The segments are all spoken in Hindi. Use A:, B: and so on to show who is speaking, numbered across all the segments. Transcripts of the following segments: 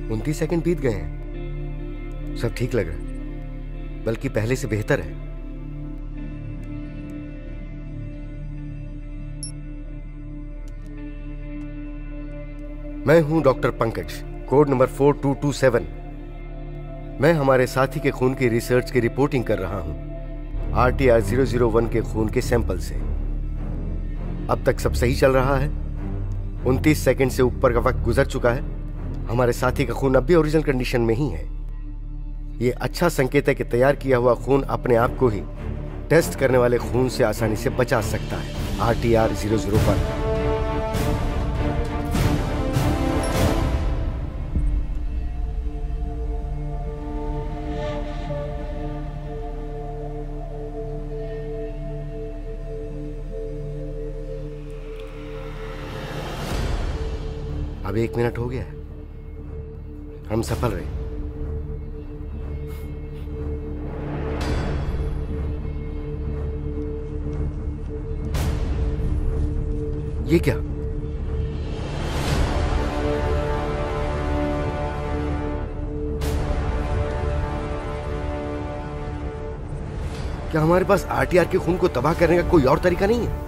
A: 29 सेकंड बीत गए हैं। सब ठीक लग रहा है, बल्कि पहले से बेहतर है। मैं हूं डॉक्टर पंकज, कोड नंबर 4227। मैं हमारे साथी के खून की रिसर्च की रिपोर्टिंग कर रहा हूं RTR 001 के खून के सैंपल से। अब तक सब सही चल रहा है। 29 सेकंड से ऊपर का वक्त गुजर चुका है। हमारे साथी का खून अब भी ओरिजिनल कंडीशन में ही है। ये अच्छा संकेत है कि तैयार किया हुआ खून अपने आप को ही टेस्ट करने वाले खून से आसानी से बचा सकता है। RTR 001। अब 1 मिनट हो गया है, हम सफल रहे। ये क्या? क्या हमारे पास RTR के खून को तबाह करने का कोई और तरीका नहीं है?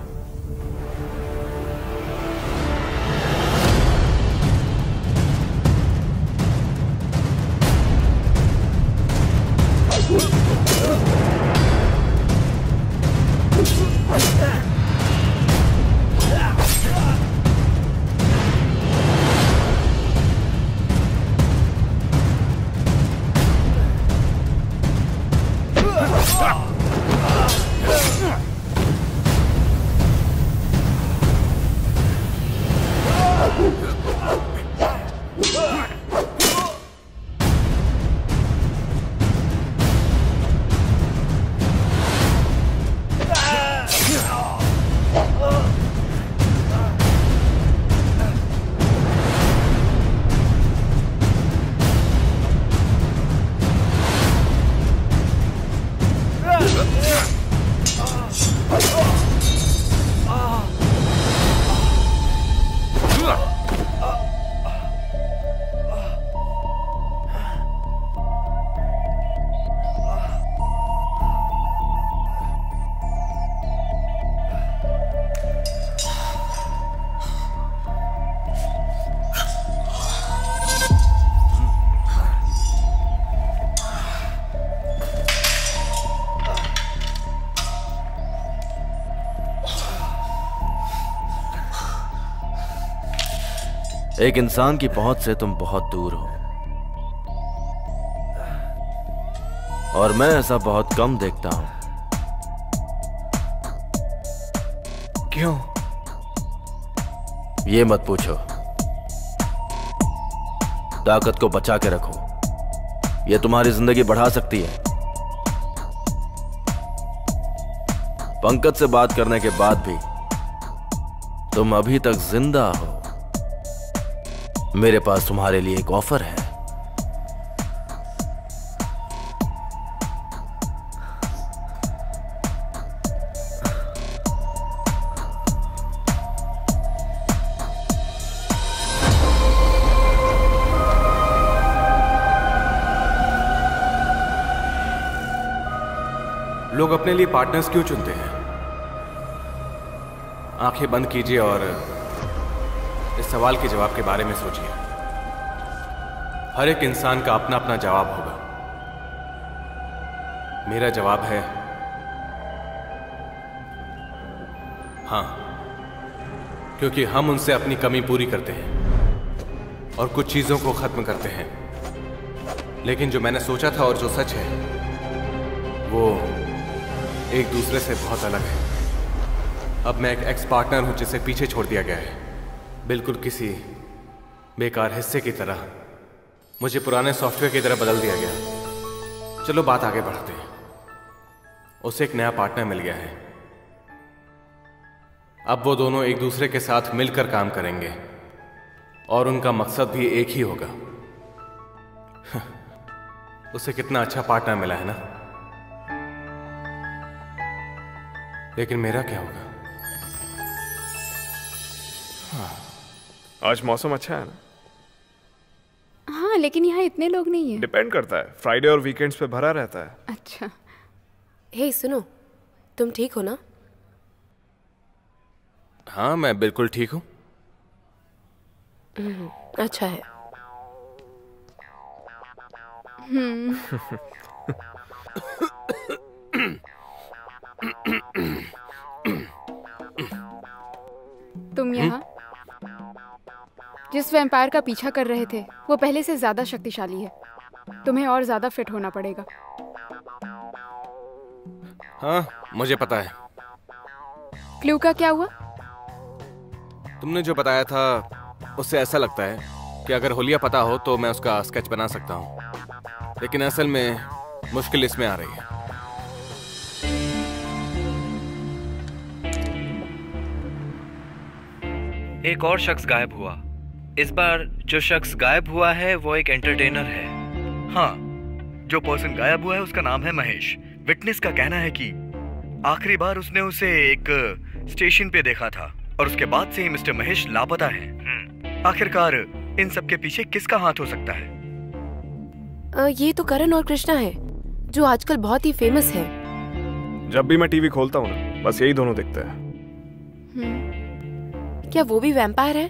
B: एक इंसान की पहुंच से तुम बहुत दूर हो, और मैं ऐसा बहुत कम देखता हूं।
C: क्यों?
B: ये मत पूछो। ताकत को बचा के रखो, ये तुम्हारी जिंदगी बढ़ा सकती है। पंकज से बात करने के बाद भी तुम अभी तक जिंदा हो। मेरे पास तुम्हारे लिए एक ऑफर है।
C: लोग अपने लिए पार्टनर्स क्यों चुनते हैं? आंखें बंद कीजिए और इस सवाल के जवाब के बारे में सोचिए। हर एक इंसान का अपना अपना जवाब होगा। मेरा जवाब है हाँ, क्योंकि हम उनसे अपनी कमी पूरी करते हैं और कुछ चीजों को खत्म करते हैं। लेकिन जो मैंने सोचा था और जो सच है वो एक दूसरे से बहुत अलग है। अब मैं एक एक्स पार्टनर हूं जिसे पीछे छोड़ दिया गया है, बिल्कुल किसी बेकार हिस्से की तरह। मुझे पुराने सॉफ्टवेयर की तरह बदल दिया गया। चलो बात आगे बढ़ते हैं। उसे एक नया पार्टनर मिल गया है। अब वो दोनों एक दूसरे के साथ मिलकर काम करेंगे और उनका मकसद भी एक ही होगा। उसे कितना अच्छा पार्टनर मिला है ना। लेकिन मेरा क्या होगा?
D: आज मौसम अच्छा है ना?
E: हाँ,
D: हाँ, लेकिन यहाँ इतने लोग नहीं है।
E: डिपेंड करता है, फ्राइडे और वीकेंड्स पे भरा रहता है।
D: अच्छा।
F: हे सुनो, तुम ठीक हो ना?
C: हाँ, मैं बिल्कुल ठीक हूँ।
F: अच्छा है।
D: तुम यहाँ जिस वैम्पायर का पीछा कर रहे थे वो पहले से ज्यादा शक्तिशाली है। तुम्हें और ज्यादा फिट होना पड़ेगा।
C: हाँ, मुझे पता है।
D: क्लू का क्या हुआ?
C: तुमने जो बताया था उससे ऐसा लगता है कि अगर हुलिया पता हो तो मैं उसका स्केच बना सकता हूँ, लेकिन असल में मुश्किल इसमें आ रही है।
G: एक और शख्स गायब हुआ। इस बार जो शख्स गायब हुआ है वो एक एंटरटेनर है। हाँ, जो पर्सन गायब हुआ है उसका नाम है महेश। विटनेस का कहना है कि आखिरी बार उसने उसे एक स्टेशन पे देखा था और उसके बाद से ही मिस्टर महेश लापता है। आखिरकार इन सब के पीछे किसका हाथ हो सकता है?
F: ये तो करण और कृष्णा है जो आजकल बहुत ही फेमस है।
E: जब भी मैं टीवी खोलता हूँ ना, बस यही दोनों दिखते हैं।
F: क्या वो भी वैम्पायर है?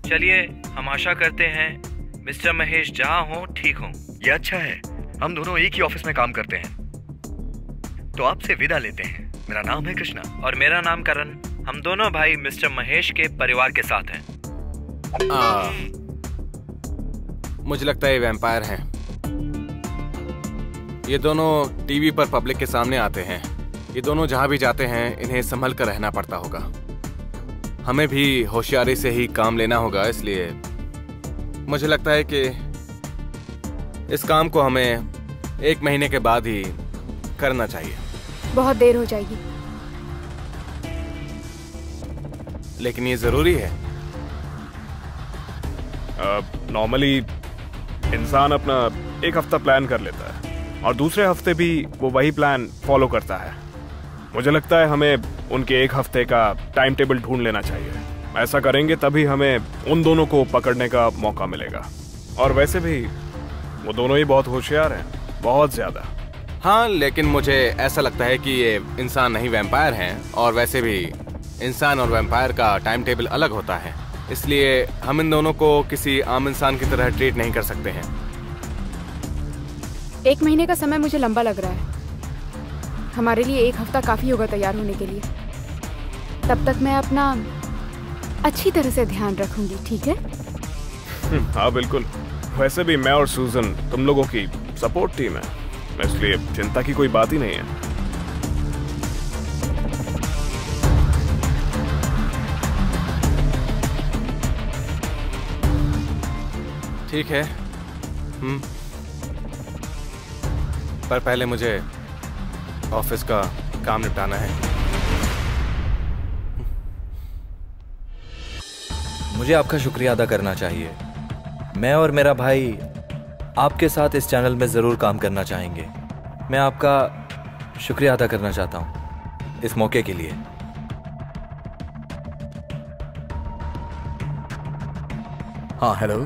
G: चलिए हम आशा करते हैं मिस्टर महेश जहाँ हो ठीक हो। ये अच्छा है, हम दोनों एक ही ऑफिस में काम करते हैं। तो आपसे विदा लेते हैं। मेरा नाम है कृष्णा और मेरा नाम करण। हम दोनों भाई मिस्टर महेश के परिवार के साथ हैं।
C: मुझे लगता है ये वैम्पायर हैं। ये दोनों टीवी पर पब्लिक के सामने आते हैं। ये दोनों जहां भी जाते हैं इन्हें संभल कर रहना पड़ता होगा। हमें भी होशियारी से ही काम लेना होगा, इसलिए मुझे लगता है कि इस काम को हमें 1 महीने के बाद ही करना चाहिए।
D: बहुत देर हो जाएगी।
C: लेकिन ये जरूरी है।
E: नॉर्मली इंसान अपना 1 हफ्ता प्लान कर लेता है और दूसरे हफ्ते भी वो वही प्लान फॉलो करता है। मुझे लगता है हमें उनके 1 हफ्ते का टाइम टेबल ढूंढ लेना चाहिए। ऐसा करेंगे तभी हमें उन दोनों को पकड़ने का मौका मिलेगा। और वैसे भी वो दोनों ही बहुत होशियार हैं, बहुत ज्यादा।
C: हाँ, लेकिन मुझे ऐसा लगता है कि ये इंसान नहीं वैम्पायर हैं, और वैसे भी इंसान और वैम्पायर का टाइम टेबल अलग होता है, इसलिए हम इन दोनों को किसी आम इंसान की तरह ट्रीट नहीं कर सकते हैं।
D: 1 महीने का समय मुझे लंबा लग रहा है। हमारे लिए 1 हफ्ता काफी होगा तैयार होने के लिए। तब तक मैं अपना अच्छी तरह से ध्यान रखूंगी, ठीक है?
E: हाँ बिल्कुल। वैसे भी मैं और सूजन तुम लोगों की सपोर्ट टीम है, इसलिए चिंता की कोई बात ही नहीं है।
C: ठीक है। पर पहले मुझे ऑफिस का काम निपटाना है।
H: मुझे आपका शुक्रिया अदा करना चाहिए। मैं और मेरा भाई आपके साथ इस चैनल में ज़रूर काम करना चाहेंगे। मैं आपका शुक्रिया अदा करना चाहता हूँ इस मौके के लिए।
I: हाँ हेलो।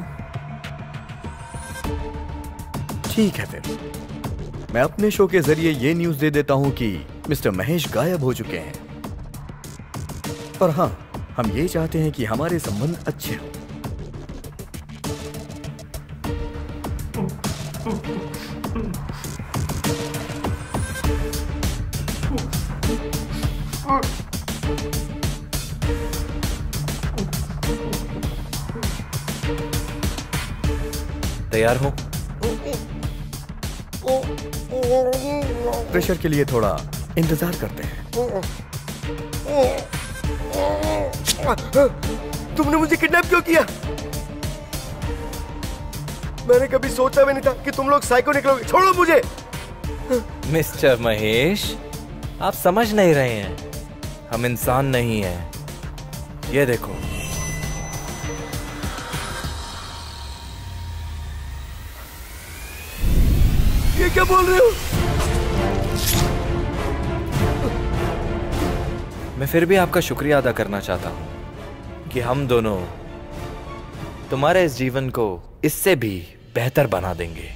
I: ठीक है फिर मैं अपने शो के जरिए ये न्यूज़ दे देता हूँ कि मिस्टर महेश गायब हो चुके हैं। और हाँ, हम ये चाहते हैं कि हमारे संबंध अच्छे हों।
H: तैयार हो?
I: प्रेशर के लिए थोड़ा इंतजार करते हैं।
A: तुमने मुझे किडनैप क्यों किया? मैंने कभी सोचा भी नहीं था कि तुम लोग साइको निकलोगे। छोड़ो मुझे।
H: मिस्टर महेश, आप समझ नहीं रहे हैं। हम इंसान नहीं हैं। ये देखो।
A: ये क्या बोल रहे हो?
H: मैं फिर भी आपका शुक्रिया अदा करना चाहता हूं कि हम दोनों तुम्हारे इस जीवन को इससे भी बेहतर बना देंगे।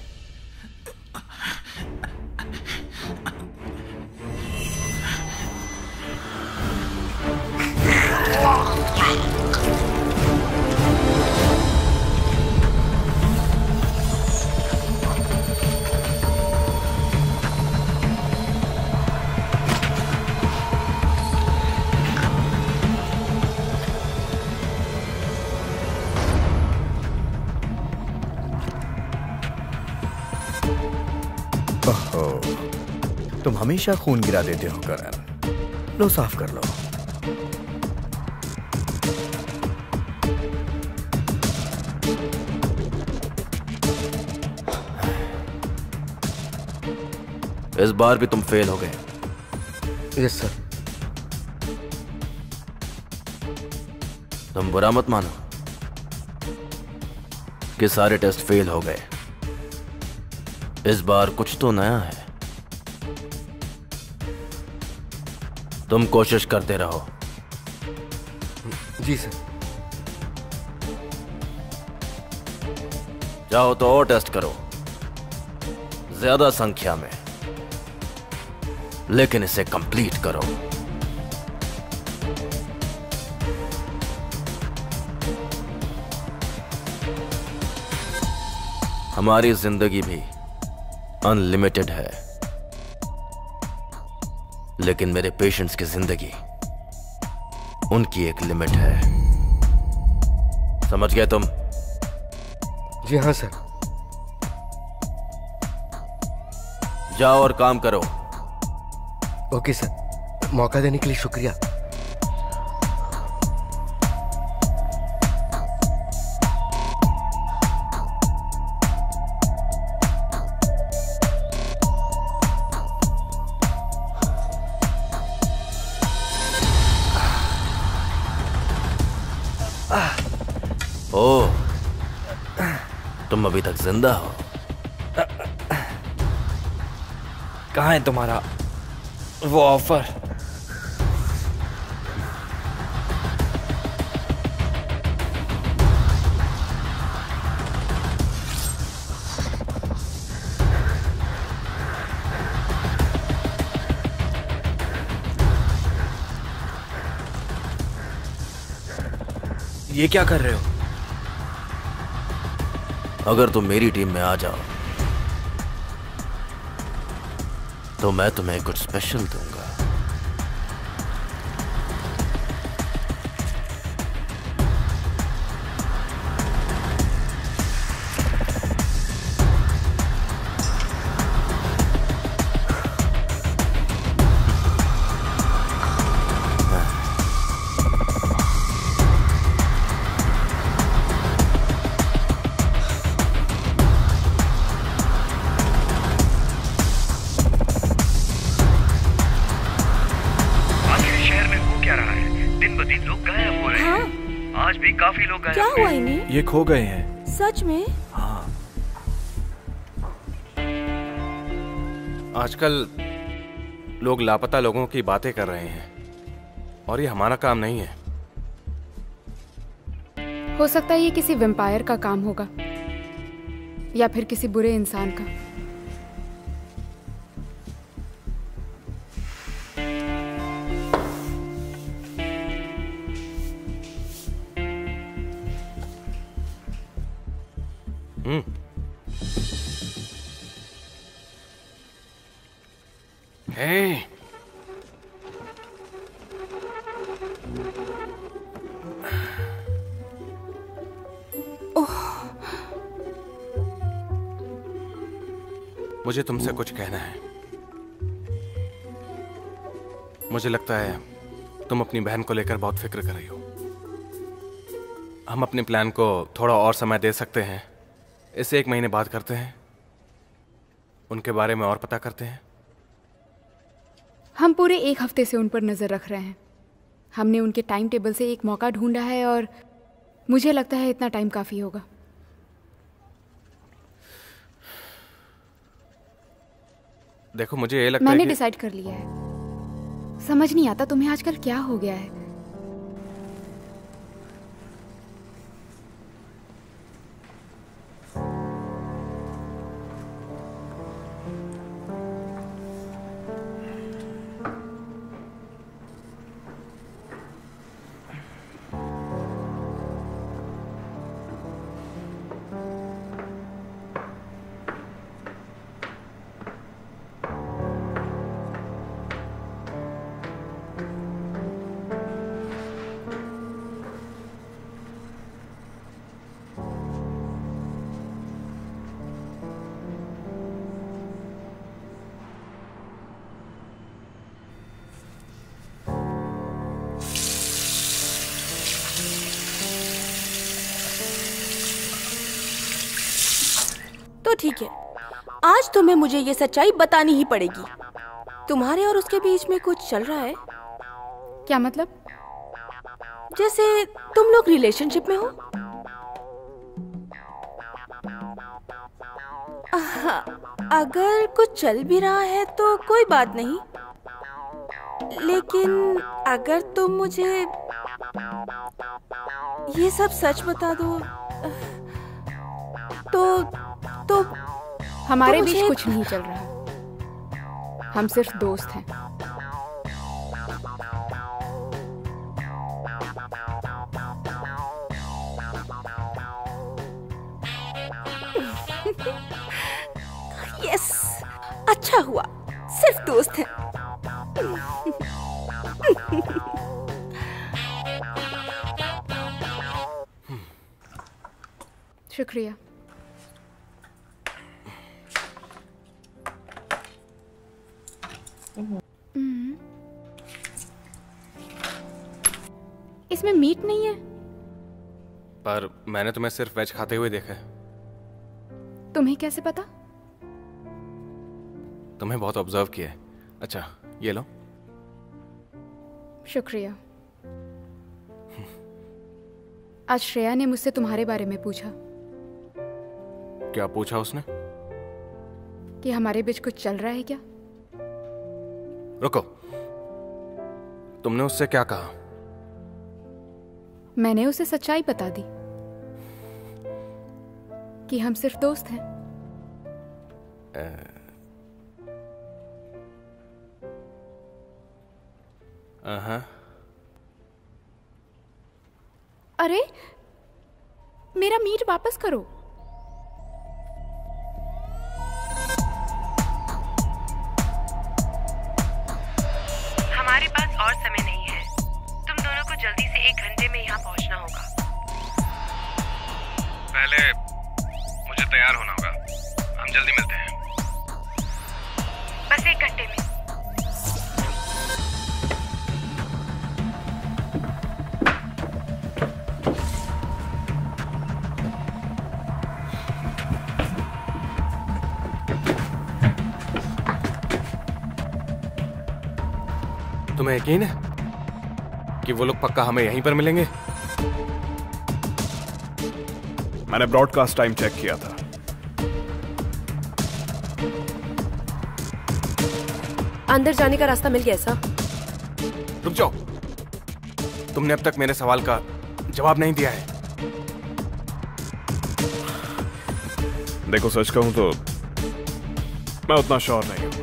I: तुम हमेशा खून गिरा देते हो करण। लो साफ कर लो।
B: इस बार भी तुम फेल हो गए।
A: Yes sir.
B: तुम बुरा मत मानो कि सारे टेस्ट फेल हो गए। इस बार कुछ तो नया है। तुम कोशिश करते रहो।
A: जी सर।
B: जाओ तो और टेस्ट करो, ज्यादा संख्या में, लेकिन इसे कंप्लीट करो। हमारी जिंदगी भी अनलिमिटेड है, लेकिन मेरे पेशेंट्स की जिंदगी, उनकी एक लिमिट है। समझ गए तुम?
A: जी हाँ सर।
B: जाओ और काम करो।
A: ओके सर, मौका देने के लिए शुक्रिया।
B: ओह, तुम अभी तक जिंदा हो।
H: कहाँ है तुम्हारा वो ऑफर? ये क्या कर रहे हो?
B: अगर तुम मेरी टीम में आ जाओ तो मैं तुम्हें कुछ स्पेशल दूंगा।
F: क्या हुआ इन्हें?
H: ये खो गए हैं।
F: सच में?
H: हाँ।
C: आजकल लोग लापता लोगों की बातें कर रहे हैं और ये हमारा काम नहीं है।
D: हो सकता है ये किसी वैम्पायर का काम होगा या फिर किसी बुरे इंसान का।
C: Hey. मुझे तुमसे कुछ कहना है। मुझे लगता है तुम अपनी बहन को लेकर बहुत फिक्र कर रही हो। हम अपने प्लान को थोड़ा और समय दे सकते हैं। इसे 1 महीने बाद करते हैं, उनके बारे में और पता करते हैं।
D: हम पूरे 1 हफ्ते से उन पर नजर रख रहे हैं। हमने उनके टाइम टेबल से एक मौका ढूंढा है और मुझे लगता है इतना टाइम काफी होगा।
C: देखो, मुझे ये लगता
D: मैंने
C: है कि
D: डिसाइड कर लिया है। समझ नहीं आता तुम्हें आजकल क्या हो गया है।
F: ठीक है, आज तुम्हें मुझे ये सच्चाई बतानी ही पड़ेगी। तुम्हारे और उसके बीच में कुछ चल रहा है।
D: क्या मतलब?
F: जैसे तुम लोग रिलेशनशिप में हो। अगर कुछ चल भी रहा है तो कोई बात नहीं, लेकिन अगर तुम मुझे ये सब सच बता दो तो
D: हमारे बीच कुछ नहीं चल रहा, हम सिर्फ दोस्त हैं।
F: यस, अच्छा हुआ, सिर्फ दोस्त हैं।
D: शुक्रिया। इसमें मीट नहीं है।
C: पर मैंने तुम्हें सिर्फ वेज खाते हुए देखा है।
D: तुम्हें कैसे पता?
C: तुम्हें बहुत ऑब्जर्व किया है। अच्छा, ये लो।
D: शुक्रिया। आज श्रेया ने मुझसे तुम्हारे बारे में पूछा।
C: क्या पूछा उसने?
D: कि हमारे बीच कुछ चल रहा है क्या?
C: रुको, तुमने उससे क्या कहा?
D: मैंने उसे सच्चाई बता दी कि हम सिर्फ दोस्त हैं। अरे, मेरा मीट वापस करो।
F: हमारे पास और समय नहीं है, तुम दोनों को जल्दी से 1 घंटे में यहाँ पहुँचना होगा।
C: पहले मुझे तैयार होना होगा, हम जल्दी मिलते हैं।
F: बस 1 घंटे में।
C: तुम्हें यकीन है कि वो लोग पक्का हमें यहीं पर मिलेंगे?
E: मैंने ब्रॉडकास्ट टाइम चेक किया था।
F: अंदर जाने का रास्ता मिल गया ऐसा?
C: रुक जाओ, तुमने अब तक मेरे सवाल का जवाब नहीं दिया है।
E: देखो, सच कहूं तो मैं उतना श्योर नहीं हूं।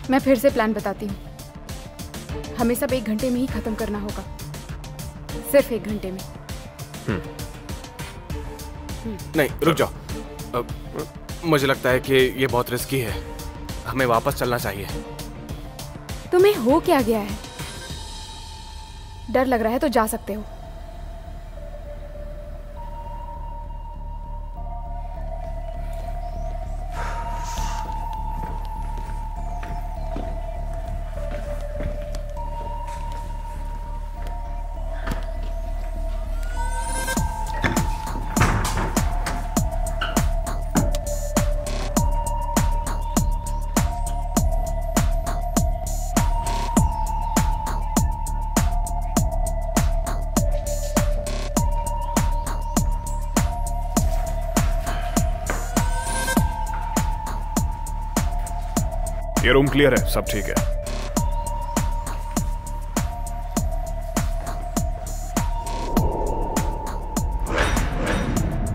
D: मैं फिर से प्लान बताती हूँ। हमें सब 1 घंटे में ही खत्म करना होगा, सिर्फ 1 घंटे में।
C: नहीं, रुक जाओ। मुझे लगता है कि ये बहुत रिस्की है, हमें वापस चलना चाहिए।
D: तुम्हें हो क्या गया है? डर लग रहा है तो जा सकते हो।
E: ये रूम क्लियर है, सब ठीक है।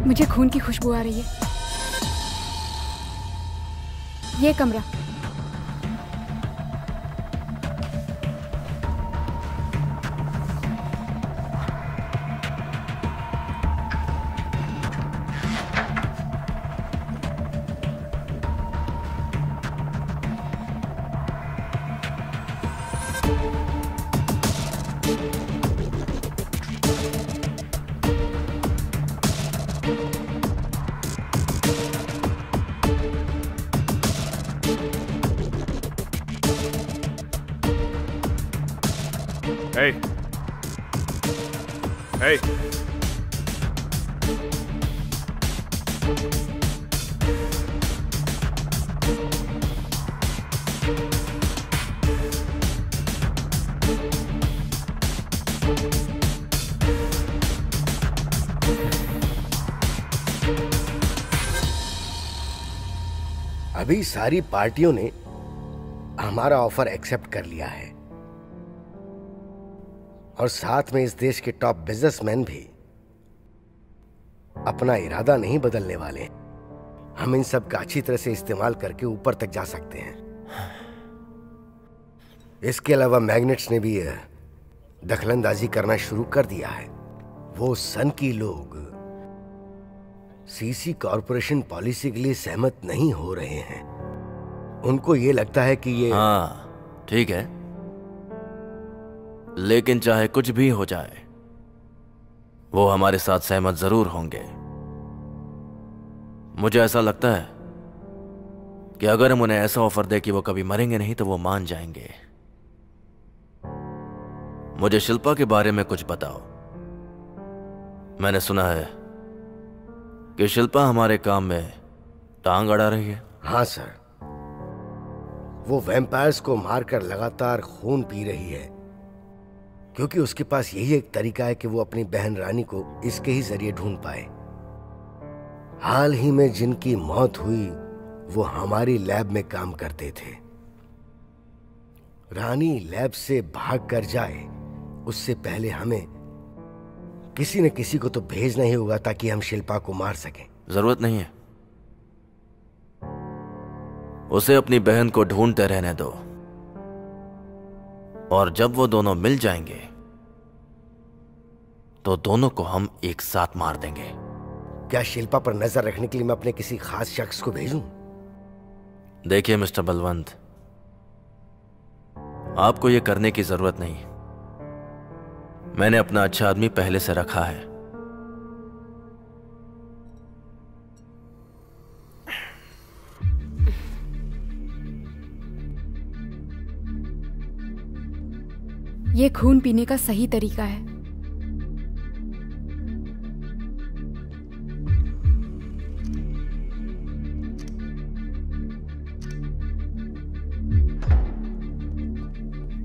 D: मुझे खून की खुशबू आ रही है। ये कमरा।
E: Hey. Hey.
A: अभी सारी पार्टियों ने हमारा ऑफर एक्सेप्ट कर लिया है और साथ में इस देश के टॉप बिजनेसमैन भी अपना इरादा नहीं बदलने वाले। हम इन सब का अच्छी तरह से इस्तेमाल करके ऊपर तक जा सकते हैं। इसके अलावा मैग्नेट्स ने भी दखलंदाजी करना शुरू कर दिया है। वो सन की लोग सीसी कॉरपोरेशन पॉलिसी के लिए सहमत नहीं हो रहे हैं। उनको ये लगता है कि ये
B: हाँ ठीक है, लेकिन चाहे कुछ भी हो जाए वो हमारे साथ सहमत जरूर होंगे। मुझे ऐसा लगता है कि अगर हम उन्हें ऐसा ऑफर दे कि वो कभी मरेंगे नहीं तो वो मान जाएंगे। मुझे शिल्पा के बारे में कुछ बताओ। मैंने सुना है कि शिल्पा हमारे काम में टांग अड़ा रही है।
A: हाँ सर, वो वैम्पायर्स को मारकर लगातार खून पी रही है क्योंकि उसके पास यही एक तरीका है कि वो अपनी बहन रानी को इसके ही जरिए ढूंढ पाए। हाल ही में जिनकी मौत हुई वो हमारी लैब में काम करते थे। रानी लैब से भाग कर जाए उससे पहले हमें किसी न किसी को तो भेजना ही होगा ताकि हम शिल्पा को मार सकें।
B: जरूरत नहीं है, उसे अपनी बहन को ढूंढते रहने दो और जब वो दोनों मिल जाएंगे तो दोनों को हम एक साथ मार देंगे।
A: क्या शिल्पा पर नजर रखने के लिए मैं अपने किसी खास शख्स को भेजूं?
B: देखिए मिस्टर बलवंत, आपको यह करने की जरूरत नहीं। मैंने अपना अच्छा आदमी पहले से रखा है।
D: ये खून पीने का सही तरीका है।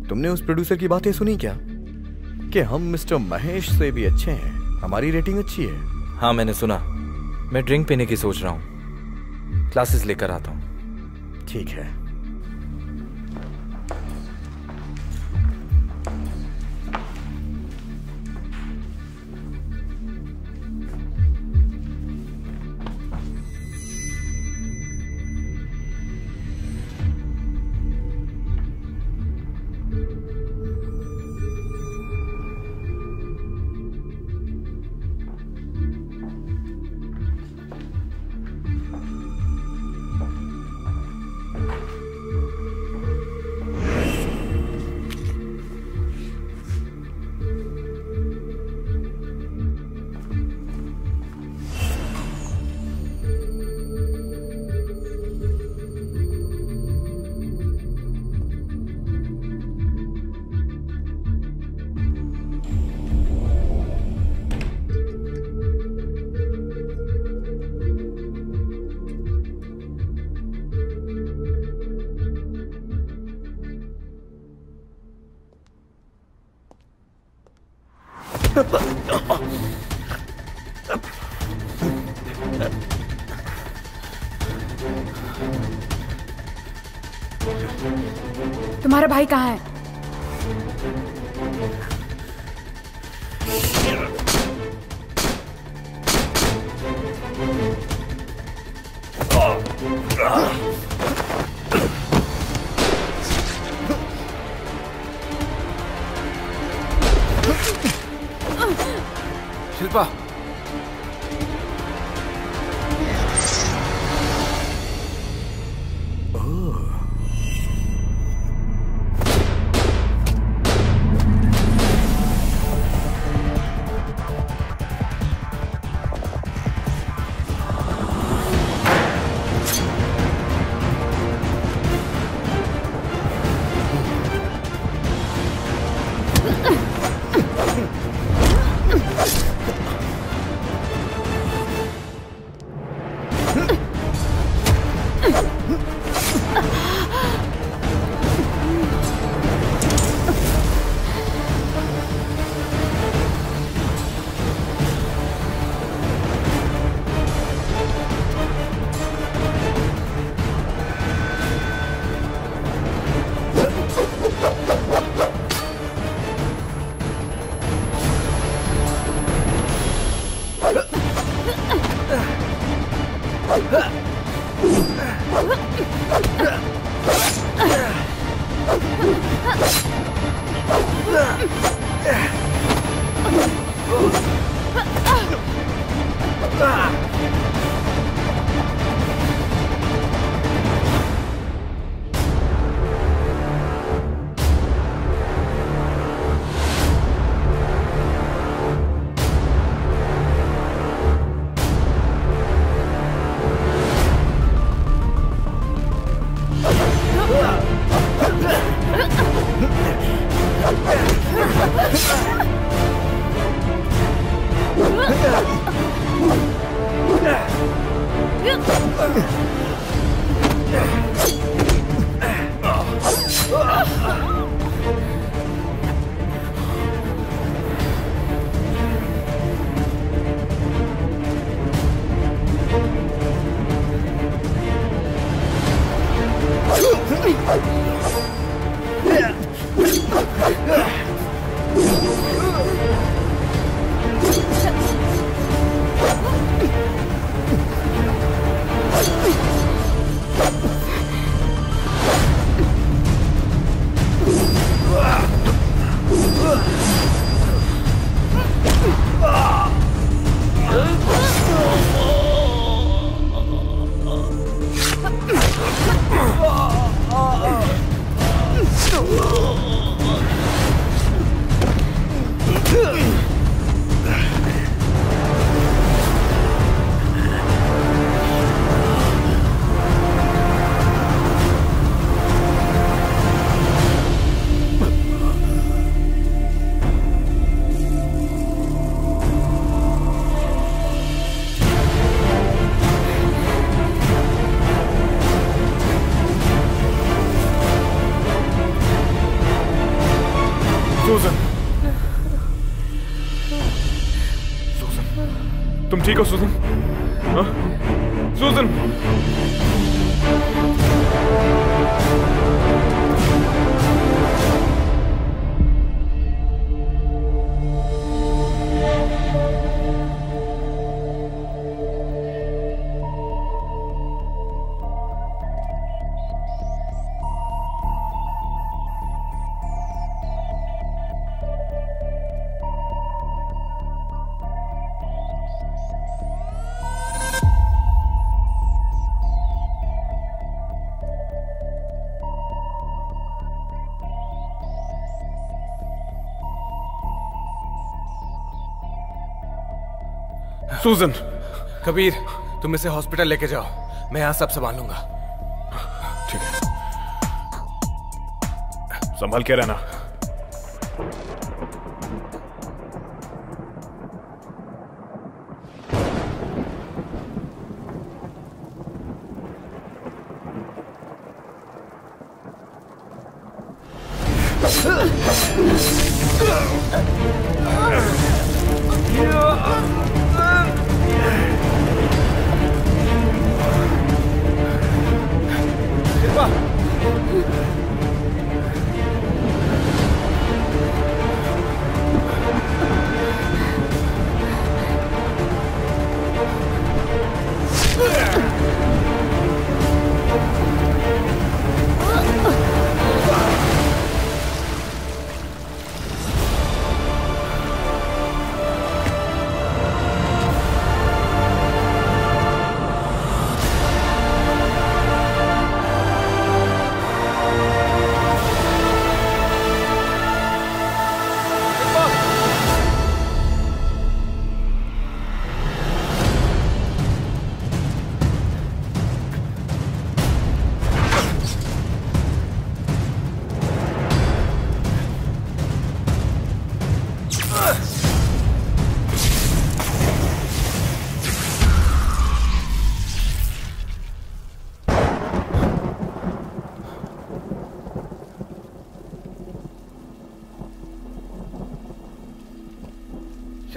I: तुमने उस प्रोड्यूसर की बातें सुनी क्या कि हम मिस्टर महेश से भी अच्छे हैं, हमारी रेटिंग अच्छी है?
H: हाँ मैंने सुना। मैं ड्रिंक पीने की सोच रहा हूँ, क्लासेस लेकर आता हूँ।
I: ठीक है।
D: तुम्हारा भाई कहाँ है?
C: शिल्पा,
E: तुम ठीक हो सुजन? हाँ? सुजन! सुजन!
C: कबीर, तुम इसे हॉस्पिटल लेके जाओ, मैं यहाँ सब संभालूंगा।
E: ठीक है, संभल के रहना।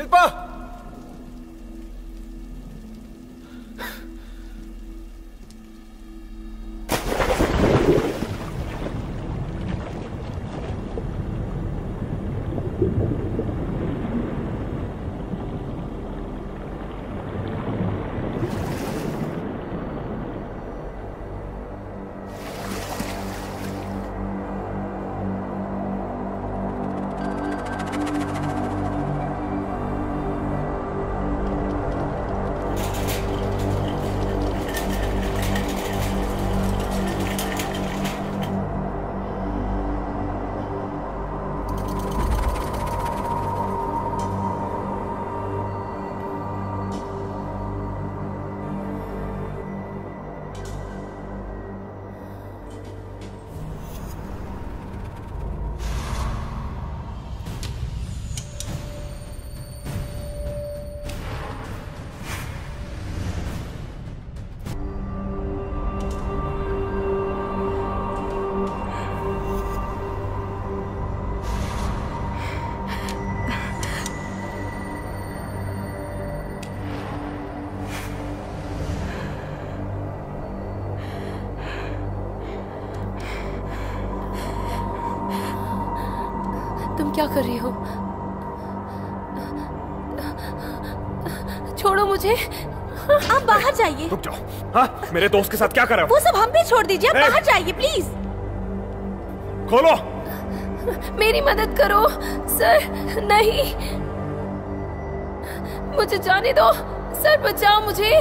C: शिल्पा!
F: तुम क्या कर रही हो? छोड़ो मुझे। आप बाहर जाइए।
E: रुक जाओ। हाँ, मेरे दोस्त के साथ क्या कर रहे हो?
F: वो सब हम पे छोड़ दीजिए, आप बाहर जाइए प्लीज।
E: खोलो।
F: मेरी मदद करो सर। नहीं, मुझे जाने दो सर, बचाओ मुझे।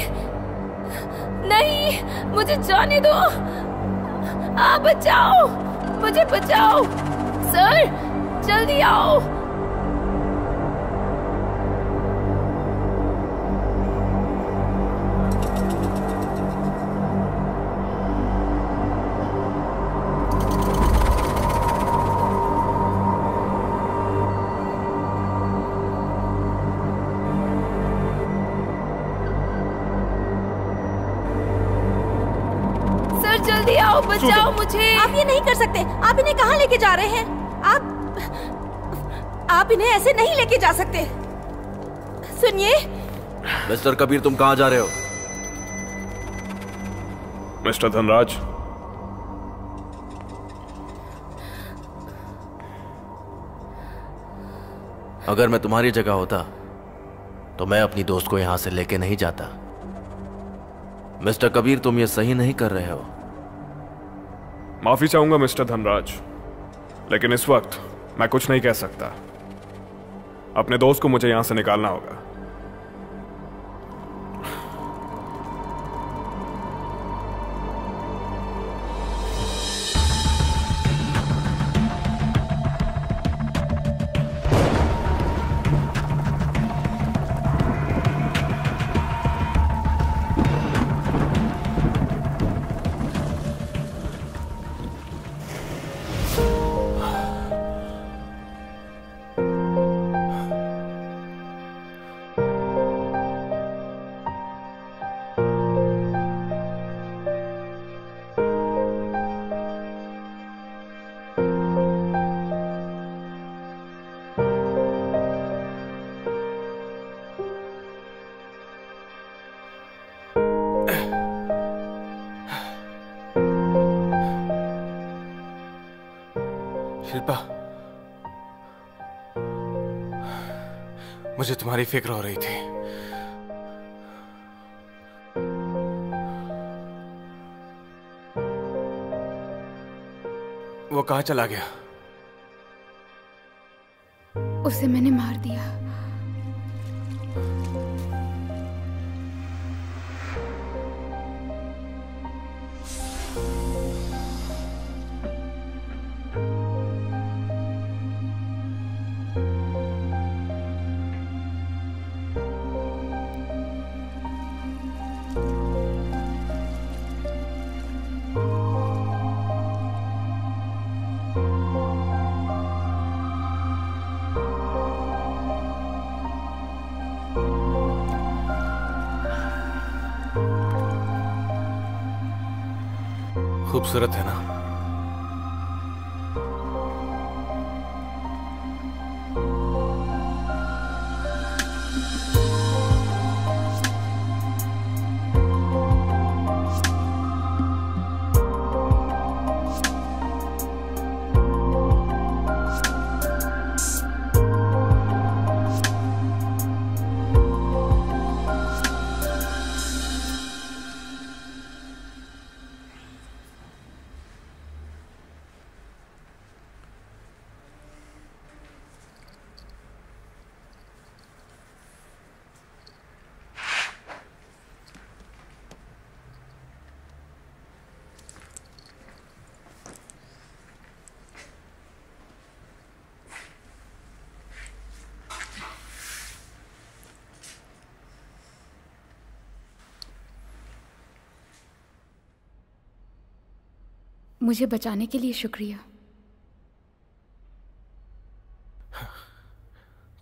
F: नहीं, मुझे जाने दो। आप बचाओ, मुझे बचाओ सर, जल्दी आओ। सर जल्दी आओ, बचाओ मुझे। आप ये नहीं कर सकते। आप इन्हें कहाँ लेके जा रहे हैं? आप इन्हें ऐसे नहीं लेके जा सकते। सुनिए
B: मिस्टर कबीर, तुम कहाँ जा रहे हो?
E: मिस्टर धनराज,
B: अगर मैं तुम्हारी जगह होता तो मैं अपनी दोस्त को यहां से लेके नहीं जाता। मिस्टर कबीर, तुम ये सही नहीं कर रहे हो।
E: माफी चाहूंगा मिस्टर धनराज, लेकिन इस वक्त मैं कुछ नहीं कह सकता। अपने दोस्त को मुझे यहां से निकालना होगा।
C: शिल्पा, मुझे तुम्हारी फिक्र हो रही थी। वो कहाँ चला गया?
D: उसे मैंने मार दिया।
C: खूबसूरत है ना?
D: मुझे बचाने के लिए शुक्रिया।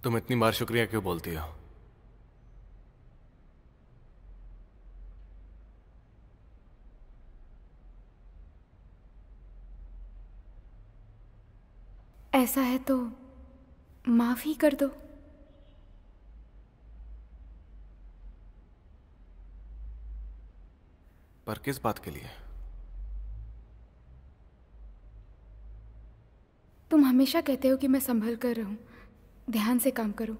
C: तुम इतनी बार शुक्रिया क्यों बोलती हो?
D: ऐसा है तो माफ ही कर दो।
C: पर किस बात के लिए?
D: तुम हमेशा कहते हो कि मैं संभल कर रहूं, ध्यान से काम करूं,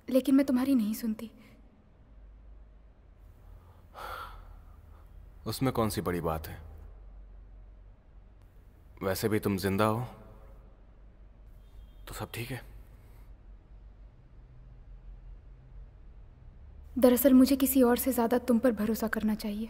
D: लेकिन मैं तुम्हारी नहीं सुनती।
C: उसमें कौन सी बड़ी बात है? वैसे भी तुम जिंदा हो तो सब ठीक है।
D: दरअसल मुझे किसी और से ज्यादा तुम पर भरोसा करना चाहिए।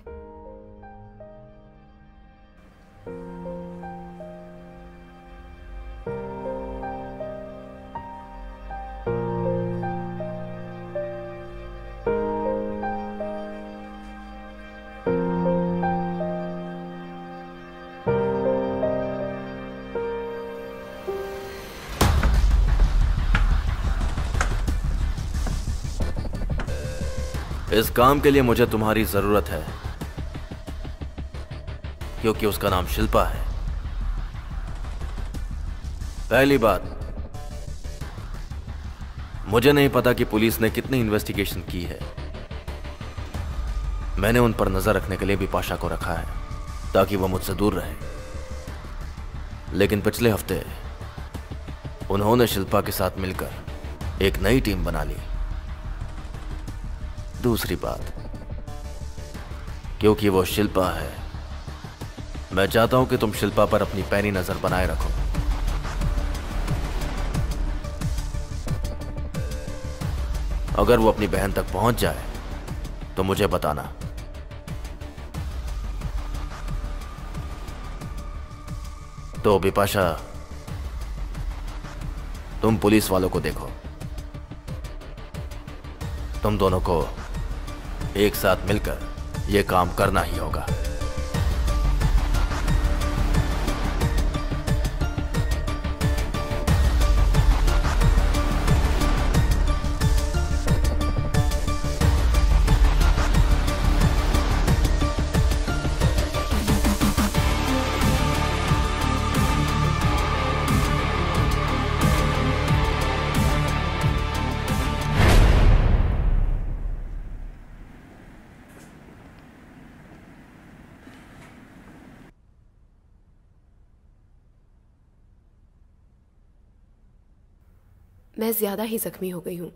B: इस काम के लिए मुझे तुम्हारी जरूरत है क्योंकि उसका नाम शिल्पा है। पहली बात, मुझे नहीं पता कि पुलिस ने कितनी इन्वेस्टिगेशन की है। मैंने उन पर नजर रखने के लिए बिपाशा को रखा है ताकि वह मुझसे दूर रहे, लेकिन पिछले हफ्ते उन्होंने शिल्पा के साथ मिलकर एक नई टीम बना ली। दूसरी बात, क्योंकि वो शिल्पा है, मैं चाहता हूं कि तुम शिल्पा पर अपनी पैनी नजर बनाए रखो। अगर वो अपनी बहन तक पहुंच जाए तो मुझे बताना। तो बिपाशा, तुम पुलिस वालों को देखो, तुम दोनों को एक साथ मिलकर यह काम करना ही होगा।
F: मैं ज्यादा ही जख्मी हो गई हूं।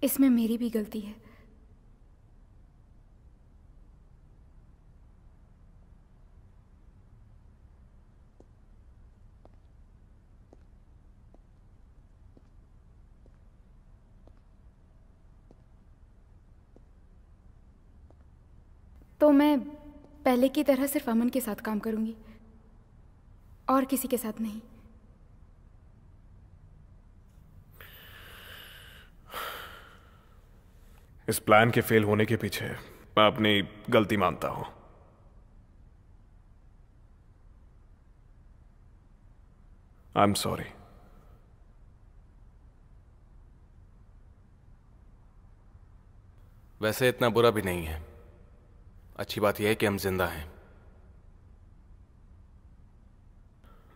D: इसमें मेरी भी गलती है। तो मैं पहले की तरह सिर्फ अमन के साथ काम करूंगी और किसी के साथ नहीं।
E: इस प्लान के फेल होने के पीछे मैं अपनी गलती मानता हूं। I am sorry.
C: वैसे इतना बुरा भी नहीं है। अच्छी बात यह है कि हम जिंदा हैं।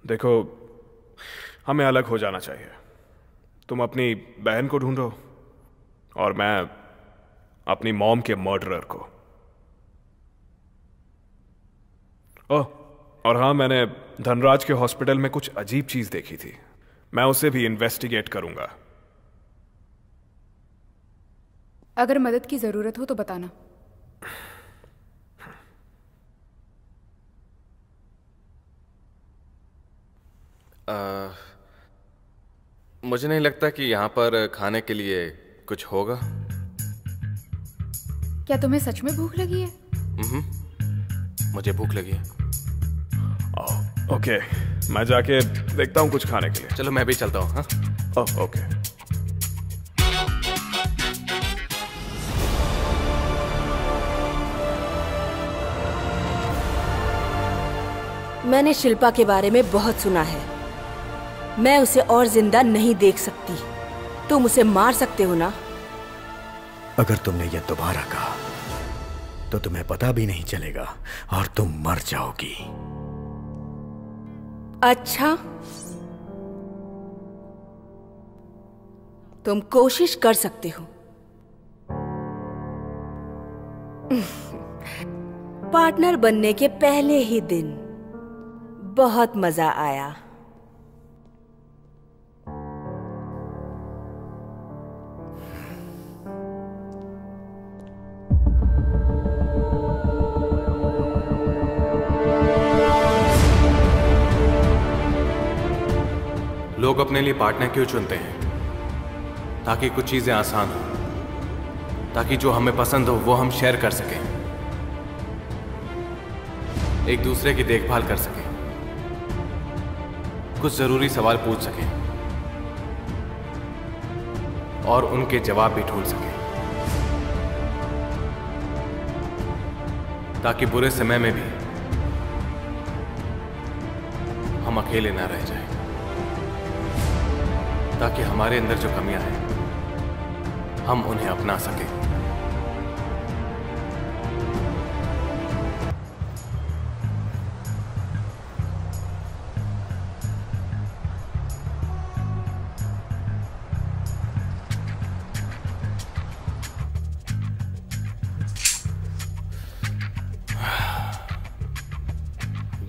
E: देखो, हमें अलग हो जाना चाहिए। तुम अपनी बहन को ढूंढो और मैं अपनी मॉम के मर्डरर को। ओह, और हाँ, मैंने धनराज के हॉस्पिटल में कुछ अजीब चीज देखी थी। मैं उसे भी इन्वेस्टिगेट करूंगा।
D: अगर मदद की जरूरत हो तो बताना।
C: मुझे नहीं लगता कि यहाँ पर खाने के लिए कुछ होगा।
D: क्या तुम्हें सच में भूख लगी है?
C: मुझे भूख लगी है।
E: ओके, मैं जाके देखता हूँ कुछ खाने के लिए।
C: चलो मैं भी चलता हूँ। हाँ,
E: ओके।
J: मैंने शिल्पा के बारे में बहुत सुना है। मैं उसे और जिंदा नहीं देख सकती। तुम उसे मार सकते हो ना?
I: अगर तुमने यह दोबारा कहा तो तुम्हें पता भी नहीं चलेगा और तुम मर जाओगी।
J: अच्छा, तुम कोशिश कर सकते हो। पार्टनर बनने के पहले ही दिन बहुत मजा आया।
C: लोग अपने लिए पार्टनर क्यों चुनते हैं? ताकि कुछ चीजें आसान हो, ताकि जो हमें पसंद हो वो हम शेयर कर सकें, एक दूसरे की देखभाल कर सकें, कुछ जरूरी सवाल पूछ सकें और उनके जवाब भी ढूंढ सकें, ताकि बुरे समय में भी हम अकेले ना रह जाएं, ताकि हमारे अंदर जो कमियां हैं हम उन्हें अपना सकें।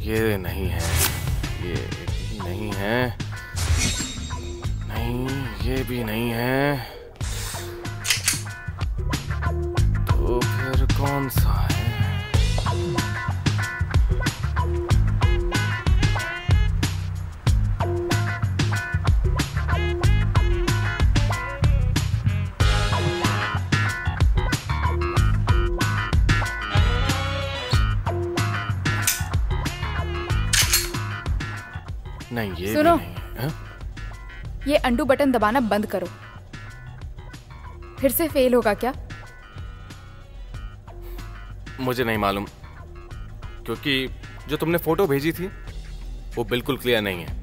C: ये नहीं है, ये भी नहीं है, नहीं ये भी नहीं है, तो फिर कौन सा है? नहीं ये
D: सुनो,
C: भी नहीं है।
D: ये अंडू बटन दबाना बंद करो। फिर से फेल होगा क्या?
C: मुझे नहीं मालूम, क्योंकि जो तुमने फोटो भेजी थी वो बिल्कुल क्लियर नहीं है।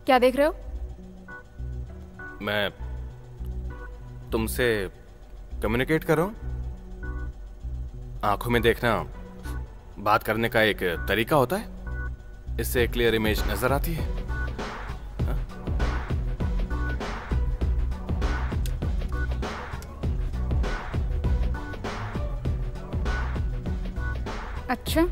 D: क्या देख रहे हो?
C: मैं तुमसे कम्युनिकेट कर रहा हूं। आंखों में देखना बात करने का एक तरीका होता है, इससे क्लियर इमेज नजर आती है। हा?
D: अच्छा,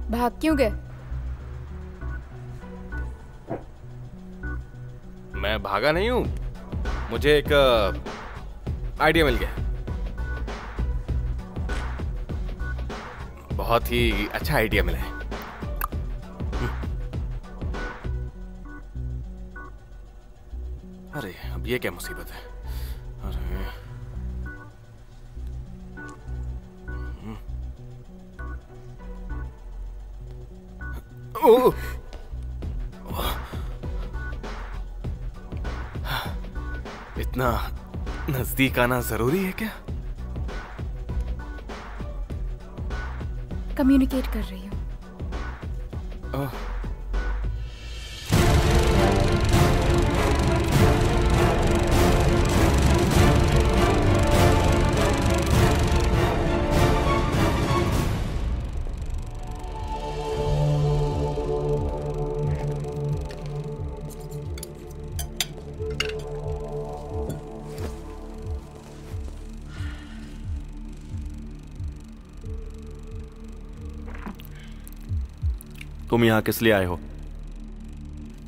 D: भाग क्यों गए?
C: मैं भागा नहीं हूं, मुझे एक आइडिया मिल गया। बहुत ही अच्छा आइडिया मिला है। अरे अब ये क्या मुसीबत है? अरे ओह! इतना नजदीक आना जरूरी है क्या?
D: कम्युनिकेट कर रही हूँ।
C: ओह,
B: तुम यहां किस लिए आए हो?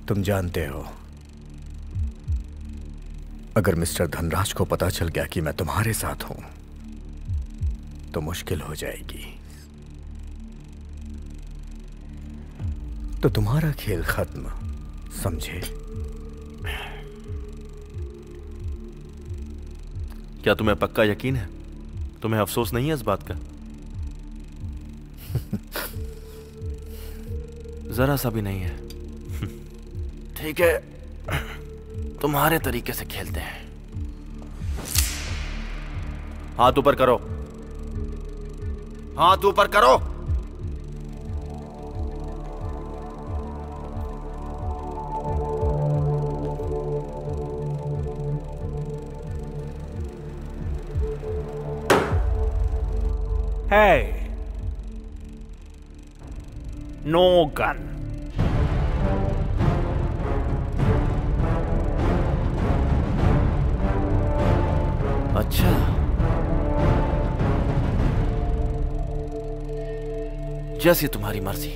I: तुम जानते हो, अगर मिस्टर धनराज को पता चल गया कि मैं तुम्हारे साथ हूं तो मुश्किल हो जाएगी। तो तुम्हारा खेल खत्म, समझे?
B: क्या तुम्हें पक्का यकीन है? तुम्हें अफसोस नहीं है इस बात का? जरा सा भी नहीं है। ठीक है, तुम्हारे तरीके से खेलते हैं। हाथ ऊपर करो, हाथ ऊपर करो।
E: Hey, no gun.
B: अच्छा, जैसी तुम्हारी मर्जी।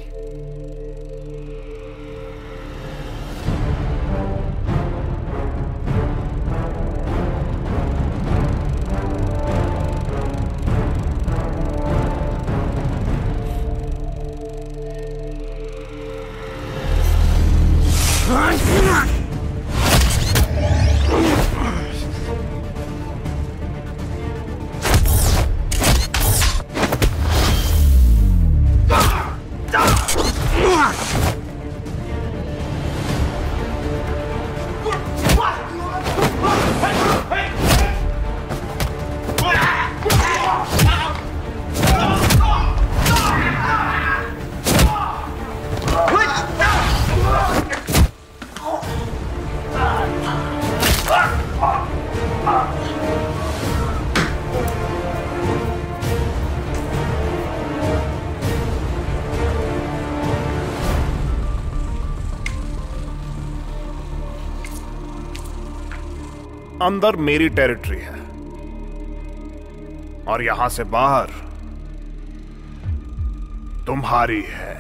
E: अंदर मेरी टेरिटरी है और यहां से बाहर तुम्हारी है।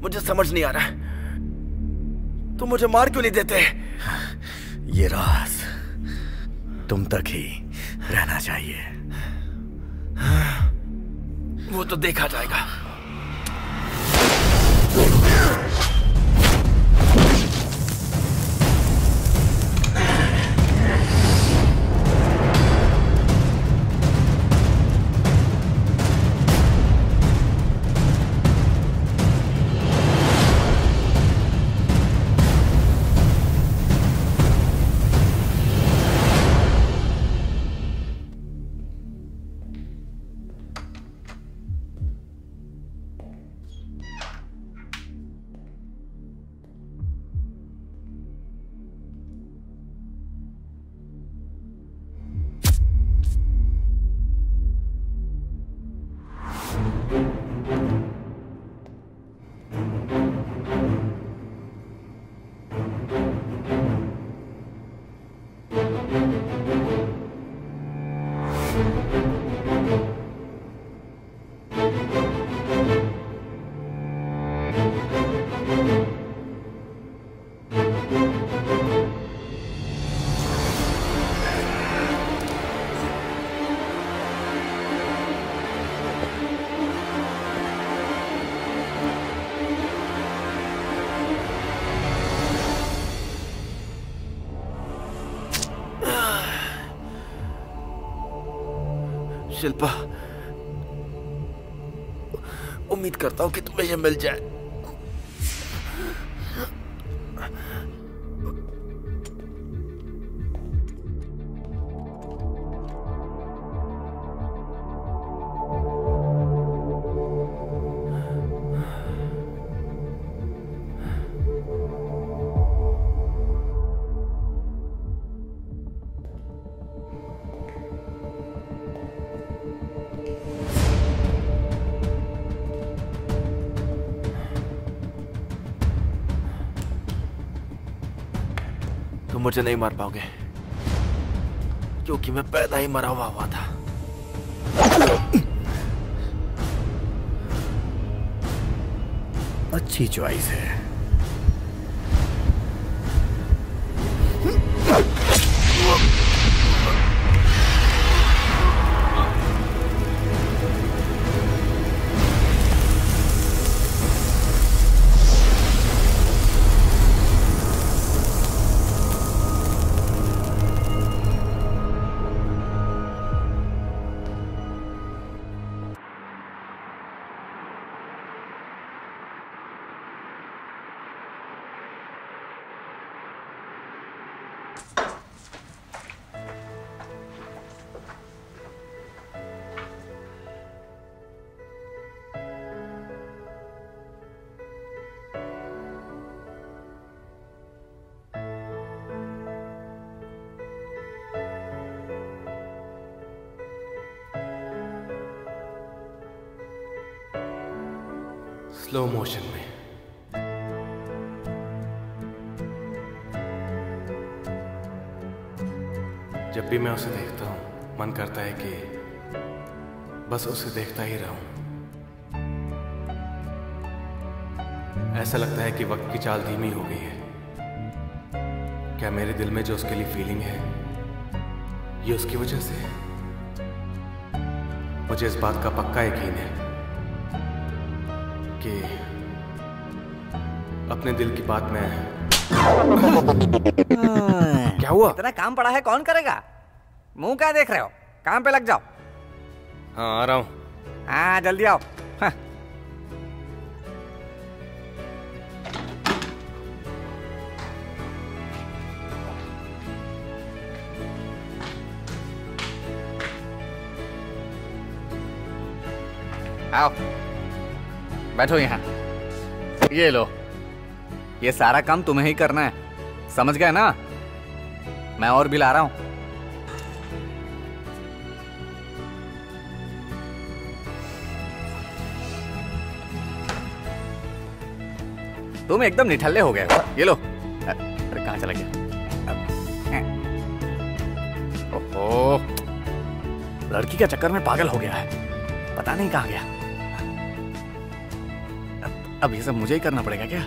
B: मुझे समझ नहीं आ रहा, तुम मुझे मार क्यों नहीं देते?
I: ये राज तुम तक ही रहना चाहिए।
B: वो तो देखा जाएगा। शिल्पा, उम्मीद करता हूं कि तुम्हें ये मिल जाए। तुम मुझे नहीं मार पाओगे क्योंकि मैं पैदा ही मरा हुआ था।
I: अच्छी चॉइस है।
C: स्लो मोशन में जब भी मैं उसे देखता हूं मन करता है कि बस उसे देखता ही रहूं। ऐसा लगता है कि वक्त की चाल धीमी हो गई है। क्या मेरे दिल में जो उसके लिए फीलिंग है ये उसकी वजह से है? मुझे इस बात का पक्का यकीन है कि अपने दिल की बात में क्या हुआ?
K: इतना काम पड़ा है, कौन करेगा? मुंह क्या देख रहे हो? काम पे लग जाओ।
C: हाँ आ रहा हूं।
K: हाँ जल्दी आओ। हाँ। आओ बैठो यहाँ। ये लो, ये सारा काम तुम्हें ही करना है, समझ गए ना? मैं और बिल आ रहा हूं। तुम एकदम निठल्ले हो गए। ये लो। अरे कहाँ चला गया? ओहो, लड़की के चक्कर में पागल हो गया है, पता नहीं कहाँ गया। अब ये सब मुझे ही करना पड़ेगा क्या?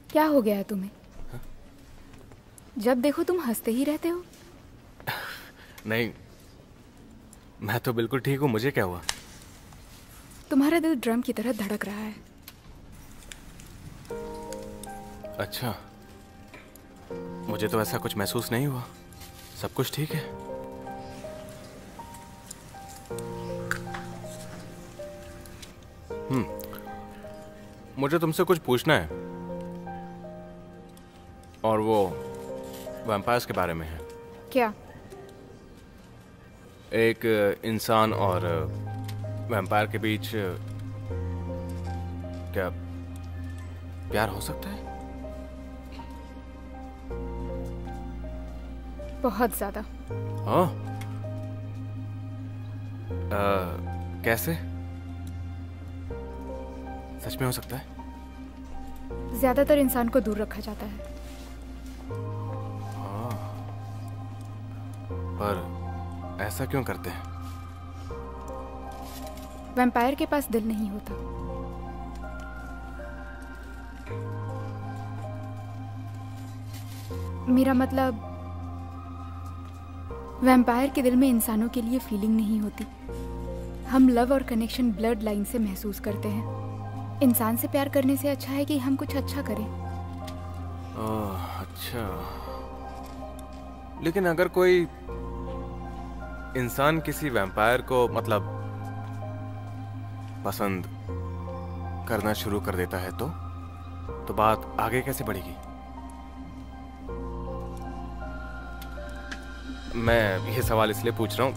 D: क्या हो गया है तुम्हें? जब देखो तुम हंसते ही रहते हो।
C: नहीं, मैं तो बिल्कुल ठीक हूँ। मुझे क्या हुआ?
D: तुम्हारा दिल ड्रम की तरह धड़क रहा है।
C: अच्छा, मुझे तो ऐसा कुछ महसूस नहीं हुआ। सब कुछ ठीक है। मुझे तुमसे कुछ पूछना है, और वो वैम्पायर्स के बारे में है।
D: क्या?
C: एक इंसान और वैम्पायर के बीच क्या प्यार हो सकता है?
D: बहुत ज्यादा।
C: हाँ? कैसे? सच में हो सकता है?
D: ज्यादातर इंसान को दूर रखा जाता है।
C: पर ऐसा क्यों करते हैं?
D: वैम्पायर के पास दिल नहीं होता। मेरा मतलब वैम्पायर के दिल में इंसानों के लिए फीलिंग नहीं होती। हम लव और कनेक्शन ब्लड लाइन से महसूस करते हैं। इंसान से प्यार करने से अच्छा है कि हम कुछ अच्छा करें।
C: अच्छा, लेकिन अगर कोई इंसान किसी वैम्पायर को मतलब पसंद करना शुरू कर देता है तो बात आगे कैसे बढ़ेगी? मैं ये सवाल इसलिए पूछ रहा हूँ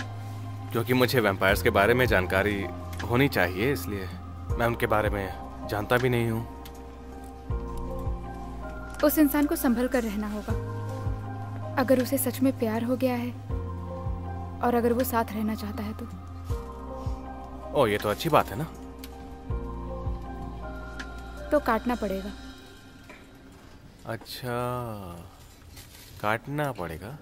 C: क्योंकि मुझे वैम्पायर्स के बारे में जानकारी होनी चाहिए, इसलिए मैं उनके बारे में जानता भी नहीं हूँ।
D: उस इंसान को संभल कर रहना होगा। अगर उसे सच में प्यार हो गया है और अगर वो साथ रहना चाहता है तो।
C: ओ, ये तो अच्छी बात है ना।
D: तो काटना पड़ेगा।
C: अच्छा, काटना पड़ेगा।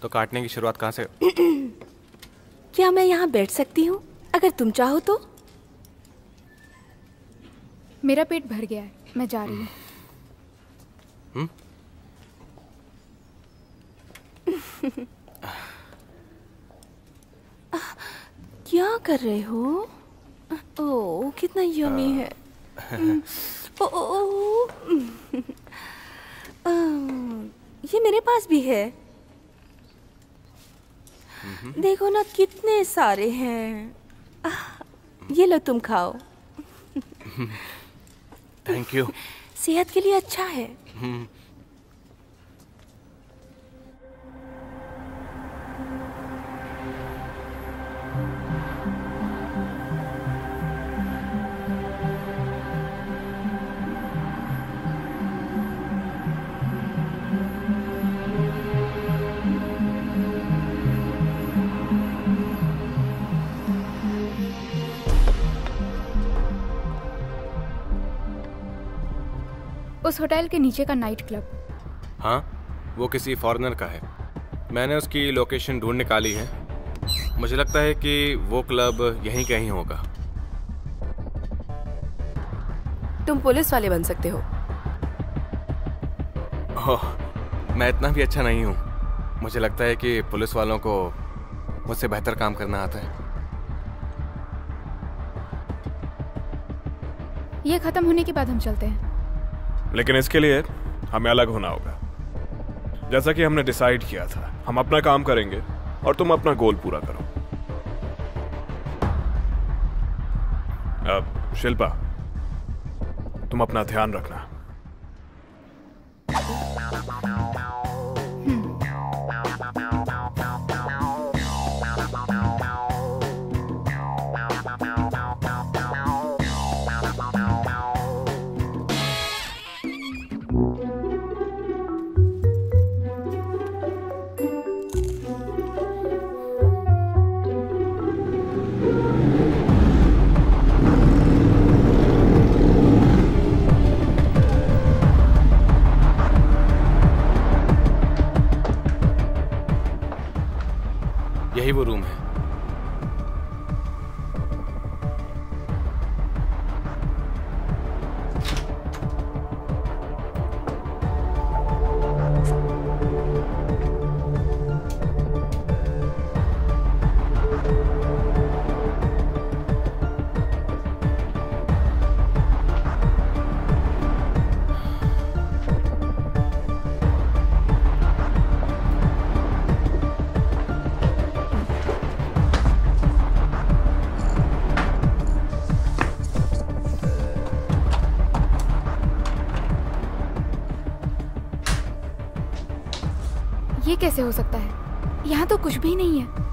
C: तो काटने की शुरुआत कहाँ से?
J: क्या मैं यहाँ बैठ सकती हूँ अगर तुम चाहो तो?
D: मेरा पेट भर गया है, मैं जा रही हूँ।
J: क्या कर रहे हो? ओह, कितना यम्मी है। ये मेरे पास भी है। देखो ना कितने सारे हैं। ये लो तुम खाओ।
C: Thank you.
J: सेहत के लिए अच्छा है।
D: उस होटल के नीचे का नाइट क्लब।
C: हाँ, वो किसी फॉरेनर का है। मैंने उसकी लोकेशन ढूंढ निकाली है। मुझे लगता है कि वो क्लब यहीं कहीं होगा।
J: तुम पुलिस वाले बन सकते हो।
C: ओह, मैं इतना भी अच्छा नहीं हूँ। मुझे लगता है कि पुलिस वालों को मुझसे बेहतर काम करना आता है।
D: ये खत्म होने के बाद हम चलते हैं।
E: लेकिन इसके लिए हमें अलग होना होगा। जैसा कि हमने डिसाइड किया था, हम अपना काम करेंगे और तुम अपना गोल पूरा करो। अब शिल्पा, तुम अपना ध्यान रखना।
C: यही वो रूम है।
D: ये कैसे हो सकता है? यहाँ तो कुछ भी नहीं है।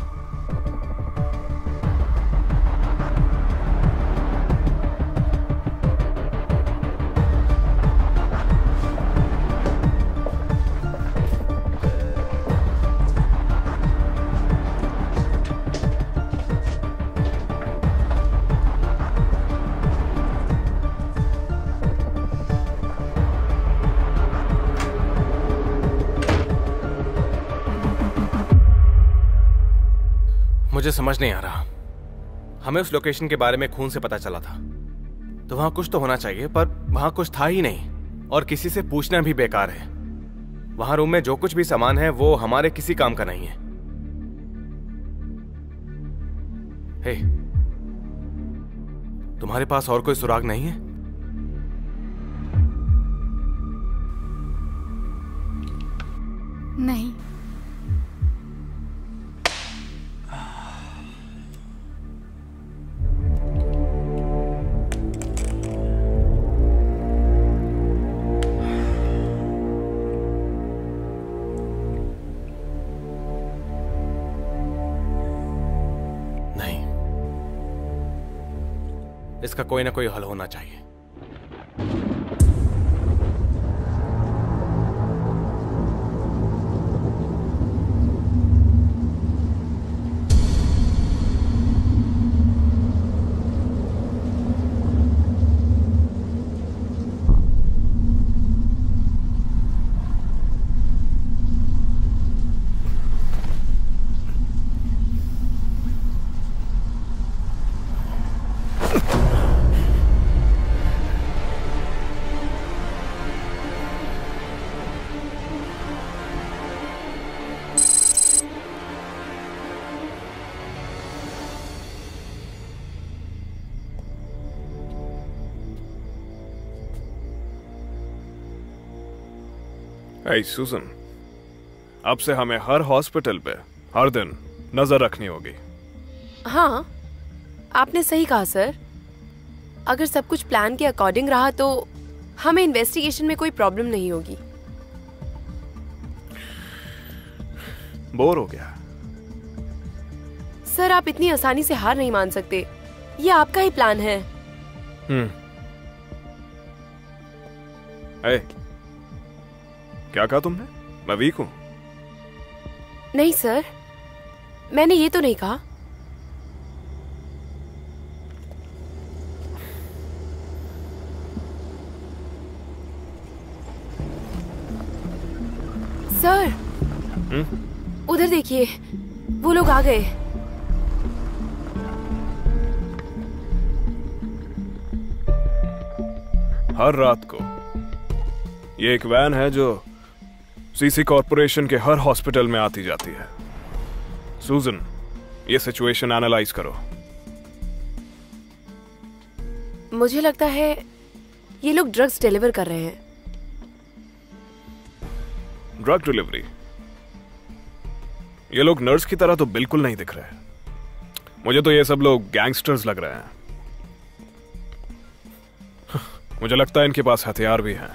C: मुझे समझ नहीं आ रहा। हमें उस लोकेशन के बारे में खून से पता चला था, तो वहां कुछ तो होना चाहिए, पर वहां कुछ था ही नहीं और किसी से पूछना भी बेकार है। वहां रूम में जो कुछ भी सामान है वो हमारे किसी काम का नहीं है। हे, तुम्हारे पास और कोई सुराग नहीं है?
D: नहीं।
C: इसका कोई ना कोई हल होना चाहिए।
E: Hey, सुजन, अब से हमें हर हॉस्पिटल पे हर दिन नजर रखनी होगी।
F: हाँ, आपने सही कहा सर। अगर सब कुछ प्लान के अकॉर्डिंग रहा तो हमें इन्वेस्टिगेशन में कोई प्रॉब्लम नहीं होगी।
E: बोर हो गया।
F: सर, आप इतनी आसानी से हार नहीं मान सकते। ये आपका ही प्लान है।
E: Hey, क्या कहा तुमने? मैं वीक हूं?
F: नहीं सर, मैंने ये तो नहीं कहा। सर, उधर देखिए, वो लोग आ गए।
E: हर रात को ये एक वैन है जो सीसी कॉर्पोरेशन के हर हॉस्पिटल में आती जाती है। सुजन, ये सिचुएशन एनालाइज करो।
F: मुझे लगता है ये लोग ड्रग्स डिलीवर कर रहे हैं।
E: Drug delivery? ये लोग नर्स की तरह तो बिल्कुल नहीं दिख रहे। मुझे तो ये सब लोग गैंगस्टर्स लग रहे हैं। मुझे लगता है इनके पास हथियार भी हैं।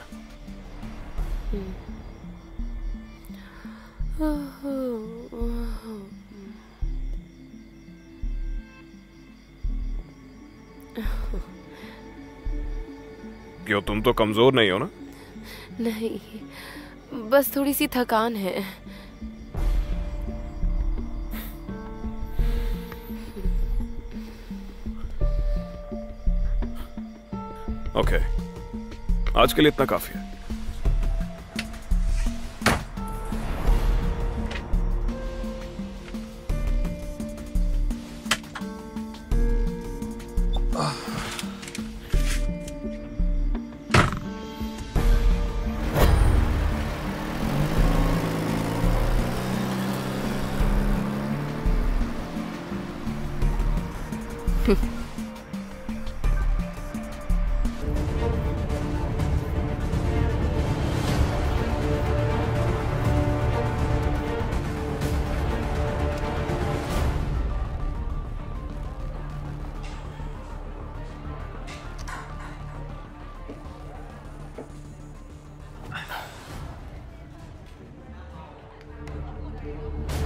E: क्यों, तुम तो कमजोर नहीं हो ना?
F: नहीं, बस थोड़ी सी थकान है।
E: ओके, आज के लिए इतना काफी है।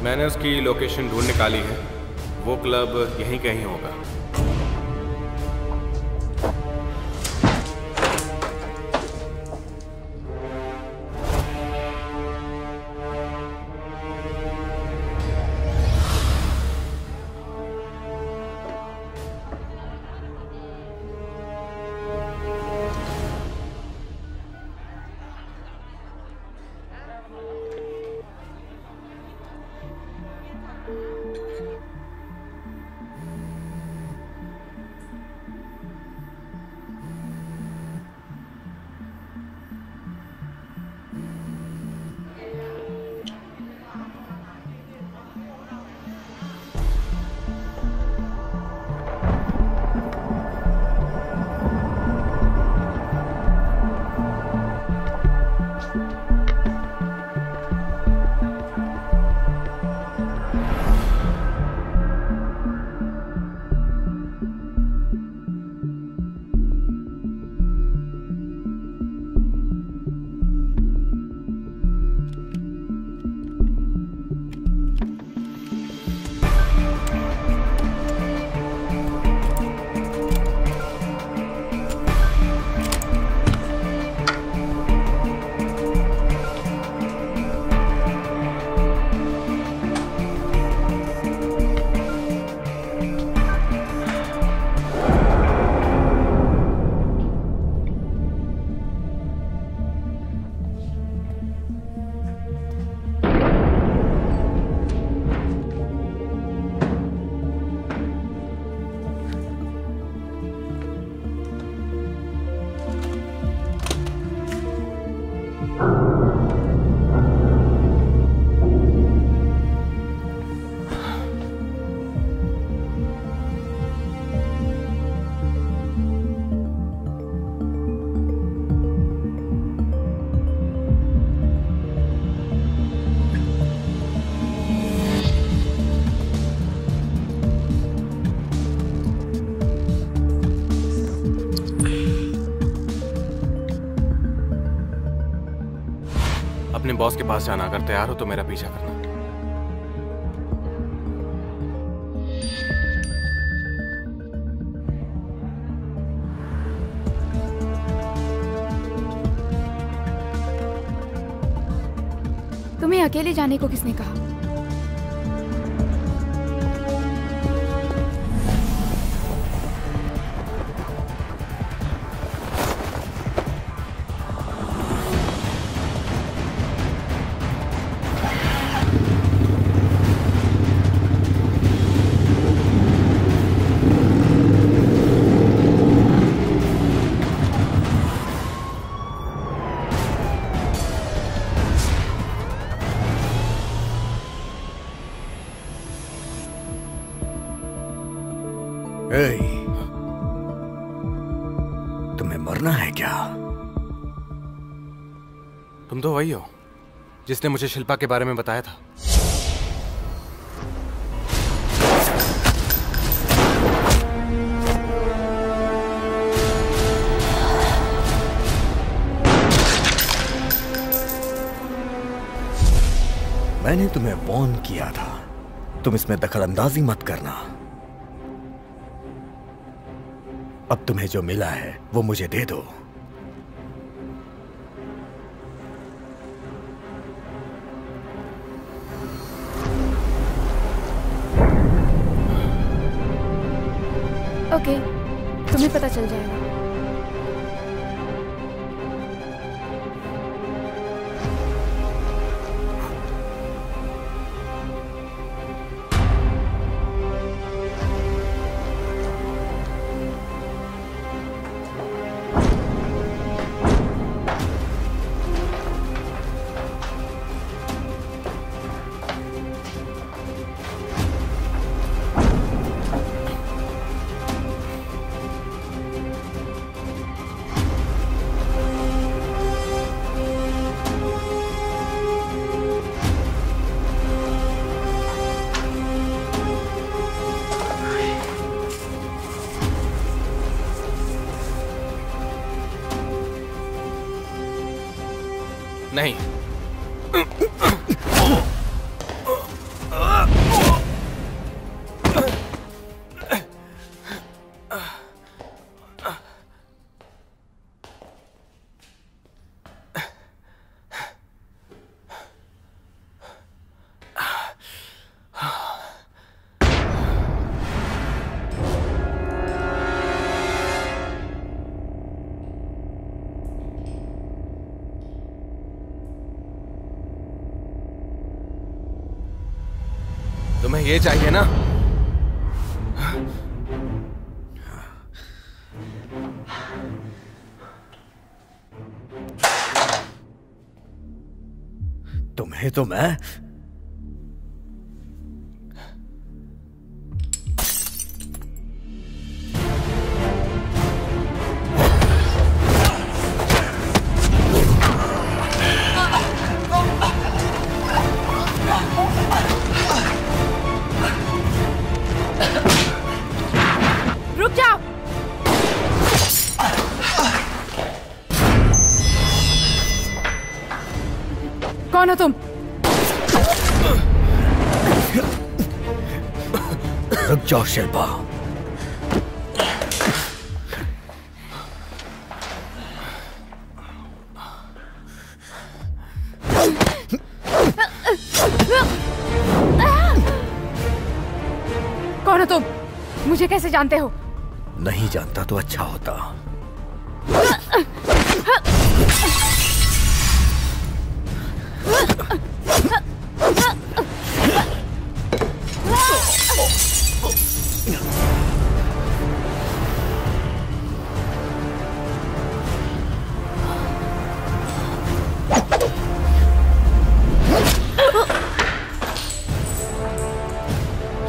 C: मैंने उसकी लोकेशन ढूंढ निकाली है। वो क्लब यहीं कहीं होगा। अपने बॉस के पास जाना। अगर तैयार हो तो मेरा पीछा करना।
D: तुम्हें अकेले जाने को किसने कहा?
I: तुम्हें मरना है क्या?
C: तुम तो वही हो जिसने मुझे शिल्पा के बारे में बताया था।
I: मैंने तुम्हें वॉर्न किया था, तुम इसमें दखलंदाजी मत करना। अब तुम्हें जो मिला है वो मुझे दे दो।
D: ओके, तुम्हें पता चल जाएगा।
C: नहीं, तुम्हें ये चाहिए ना?
I: तुम्हें तो मैं
D: कौन हो तुम?
I: रुक जाओ शिल्पा।
D: कौन हो तुम? मुझे कैसे जानते हो?
I: नहीं जानता तो अच्छा होता।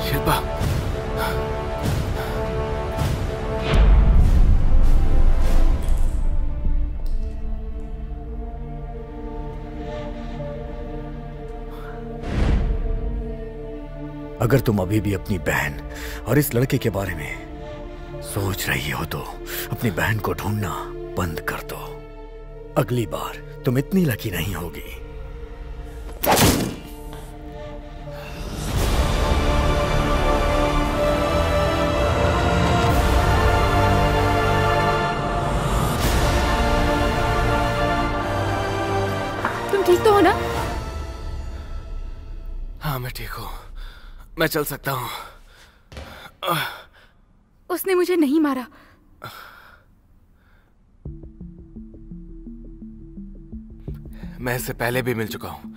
C: शिल्पा,
I: अगर तुम अभी भी अपनी बहन और इस लड़के के बारे में सोच रही हो तो अपनी बहन को ढूंढना बंद कर दो। अगली बार तुम इतनी लकी नहीं होगी।
D: तो हो ना?
C: हाँ मैं ठीक हूँ, मैं चल सकता हूँ।
D: उसने मुझे नहीं मारा।
C: मैं इससे पहले भी मिल चुका हूँ।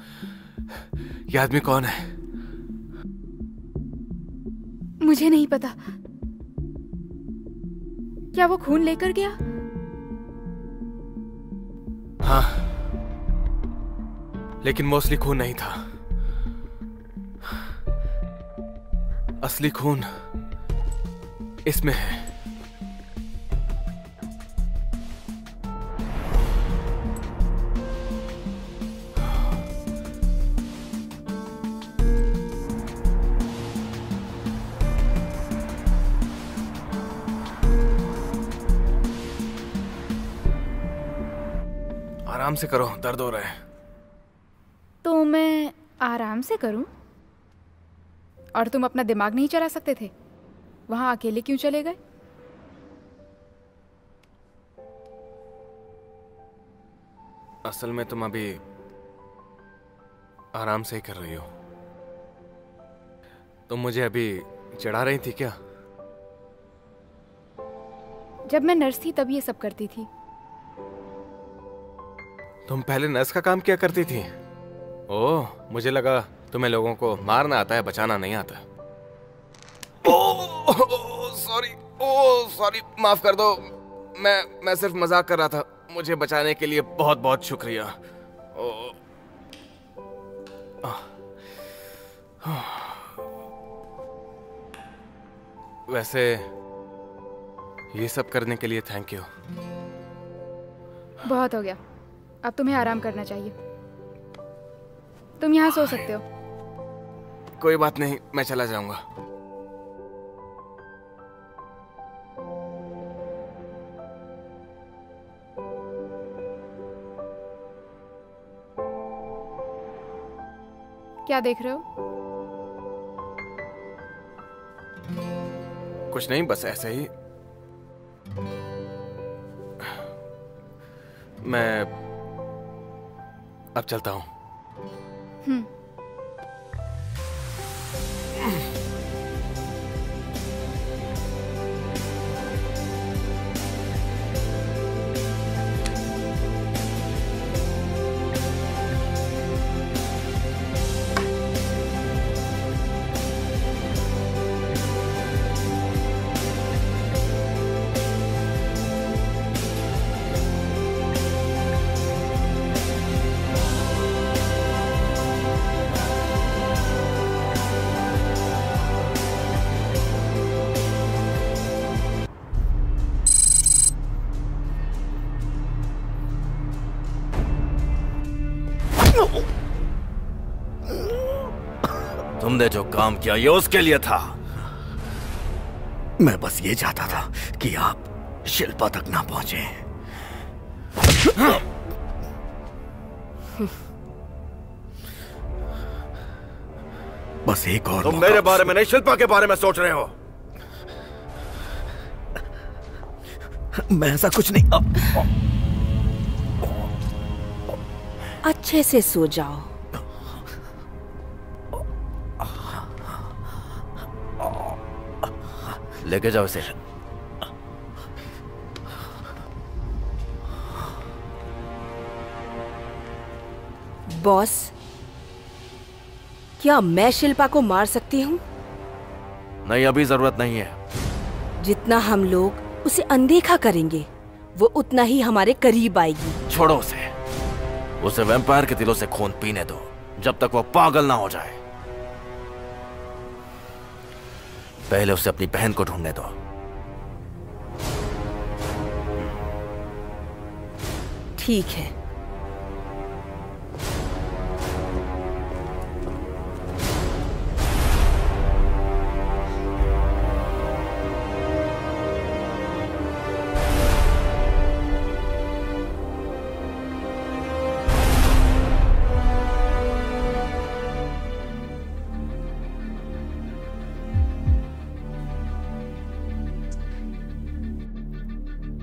C: ये आदमी कौन है?
D: मुझे नहीं पता। क्या वो खून लेकर गया?
C: हाँ, लेकिन वो असली खून नहीं था। असली खून इसमें है। आराम से करो, दर्द हो रहा है।
D: तो मैं आराम से करूं? और तुम अपना दिमाग नहीं चला सकते थे? वहां अकेले क्यों चले गए?
C: असल में तुम अभी आराम से ही कर रही हो। तुम मुझे अभी चिढ़ा रही थी क्या?
D: जब मैं नर्स थी तब ये सब करती थी।
C: तुम पहले नर्स का काम किया करती थी? ओह, मुझे लगा तुम्हें लोगों को मारना आता है, बचाना नहीं आता। ओह सॉरी, माफ कर दो। मैं सिर्फ मजाक कर रहा था। मुझे बचाने के लिए बहुत बहुत शुक्रिया। वैसे ये सब करने के लिए थैंक यू।
D: बहुत हो गया, अब तुम्हें आराम करना चाहिए। तुम यहाँ सो सकते हो।
C: कोई बात नहीं, मैं चला जाऊंगा।
D: क्या देख रहे हो?
C: कुछ नहीं, बस ऐसे ही। मैं अब चलता हूं।
B: तुमने जो काम किया ये उसके लिए था।
I: मैं बस ये चाहता था कि आप शिल्पा तक ना पहुंचे। बस एक और
B: तुम मेरे बारे में नहीं, शिल्पा के बारे में सोच रहे हो।
I: मैं ऐसा कुछ नहीं।
J: अच्छे से सो जाओ।
B: लेके जाओ इसे।
J: बॉस, क्या मैं शिल्पा को मार सकती हूँ?
B: नहीं, अभी जरूरत नहीं है।
J: जितना हम लोग उसे अनदेखा करेंगे वो उतना ही हमारे करीब आएगी।
B: छोड़ो उसे वैम्पायर के दिलों से खून पीने दो जब तक वो पागल ना हो जाए। पहले उसे अपनी बहन को ढूंढने दो।
J: ठीक है।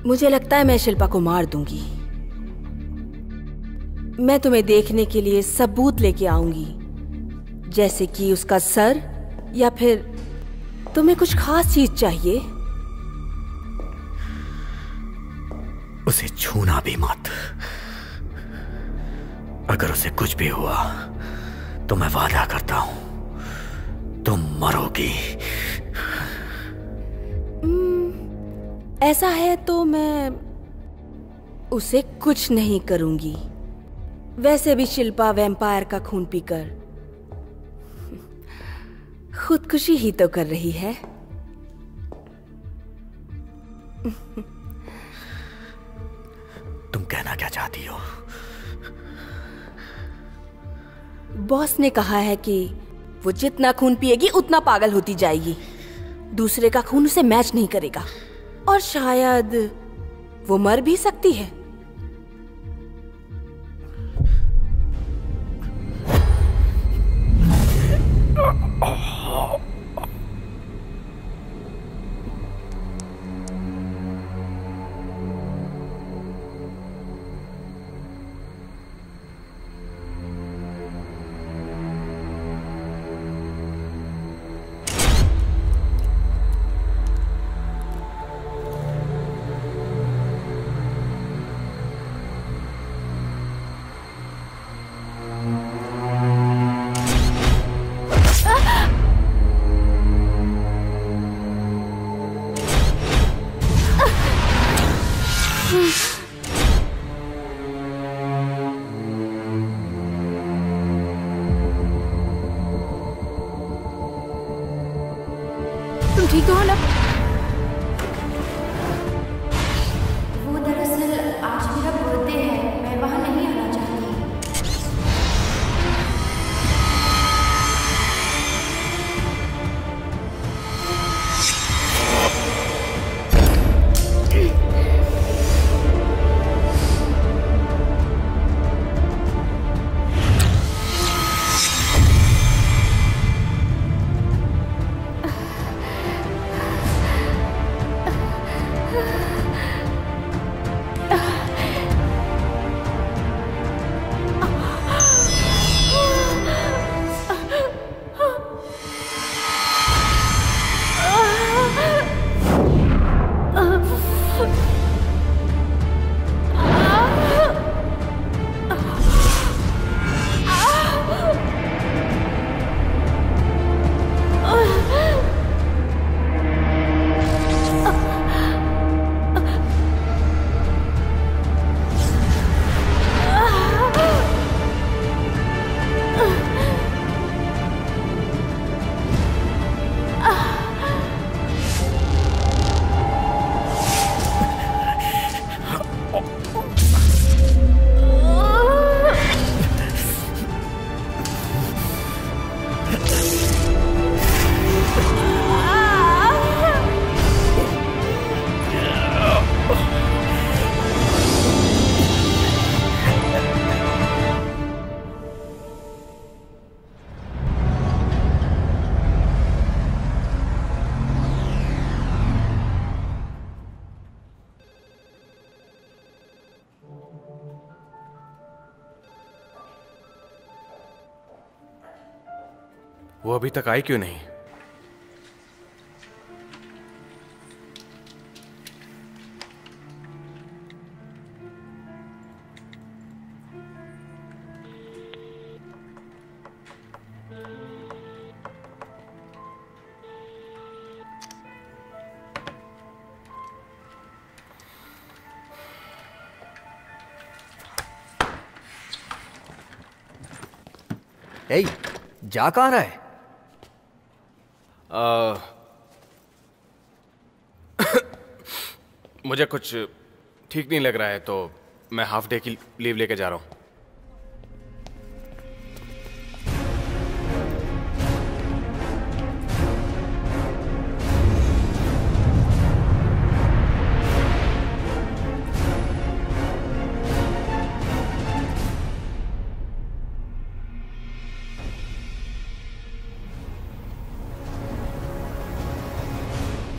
J: मुझे लगता है मैं शिल्पा को मार दूंगी। मैं तुम्हें देखने के लिए सबूत लेके आऊंगी, जैसे कि उसका सर, या फिर तुम्हें कुछ खास चीज चाहिए?
I: उसे छूना भी मत। अगर उसे कुछ भी हुआ तो मैं वादा करता हूं तुम मरोगी।
J: ऐसा है तो मैं उसे कुछ नहीं करूंगी। वैसे भी शिल्पा वैम्पायर का खून पीकर खुदकुशी ही तो कर रही है।
I: तुम कहना क्या चाहती हो?
J: बॉस ने कहा है कि वो जितना खून पिएगी उतना पागल होती जाएगी। दूसरे का खून उसे मैच नहीं करेगा और शायद वो मर भी सकती है।
D: तुम ठीक तो हो ना?
L: वो दरअसल आज मेरा बर्थडे है, मैं वहां नहीं आना चाहती।
C: वो अभी तक आई क्यों नहीं?
K: ए, जा कहाँ रहा है?
C: मुझे कुछ ठीक नहीं लग रहा है तो मैं हाफ डे की लीव लेके जा रहा हूं।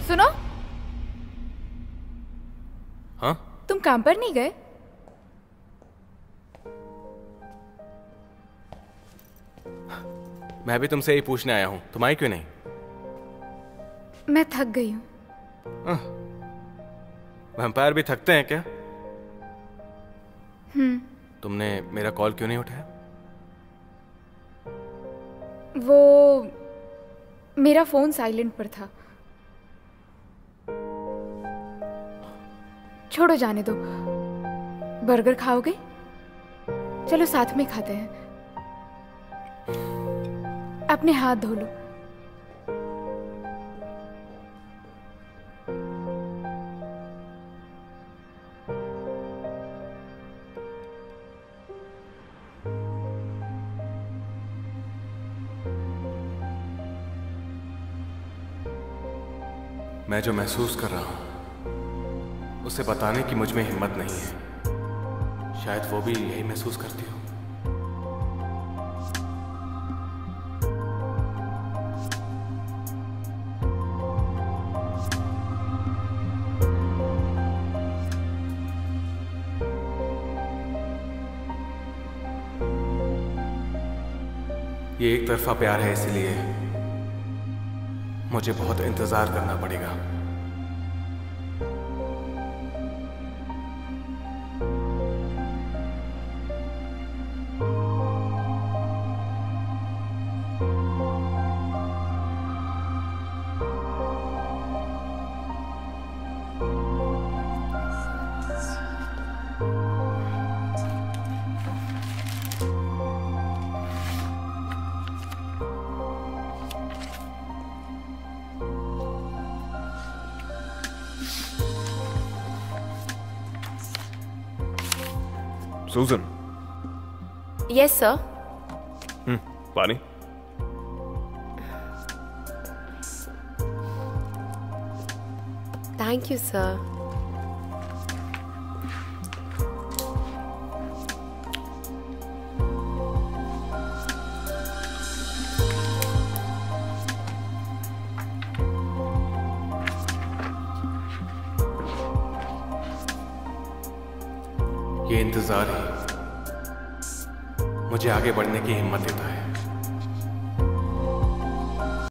D: सुनो,
C: हाँ?
D: तुम काम पर नहीं गए?
C: मैं भी तुमसे यही पूछने आया हूं, तुम आई क्यों नहीं?
D: मैं थक गई हूँ।
C: वैम्पायर भी थकते हैं क्या? तुमने मेरा कॉल क्यों नहीं उठाया?
D: वो मेरा फोन साइलेंट पर था। छोड़ो, जाने दो। बर्गर खाओगे? चलो साथ में खाते हैं। अपने हाथ धो लो।
C: मैं जो महसूस कर रहा हूं उसे बताने की मुझ में हिम्मत नहीं है। शायद वो भी यही महसूस करती हो। ये एक तरफा प्यार है, इसलिए मुझे बहुत इंतजार करना पड़ेगा।
E: सूजन।
F: Yes sir.
E: पानी।
F: Thank you sir.
C: ये इंतजार ही मुझे आगे बढ़ने की हिम्मत देता है।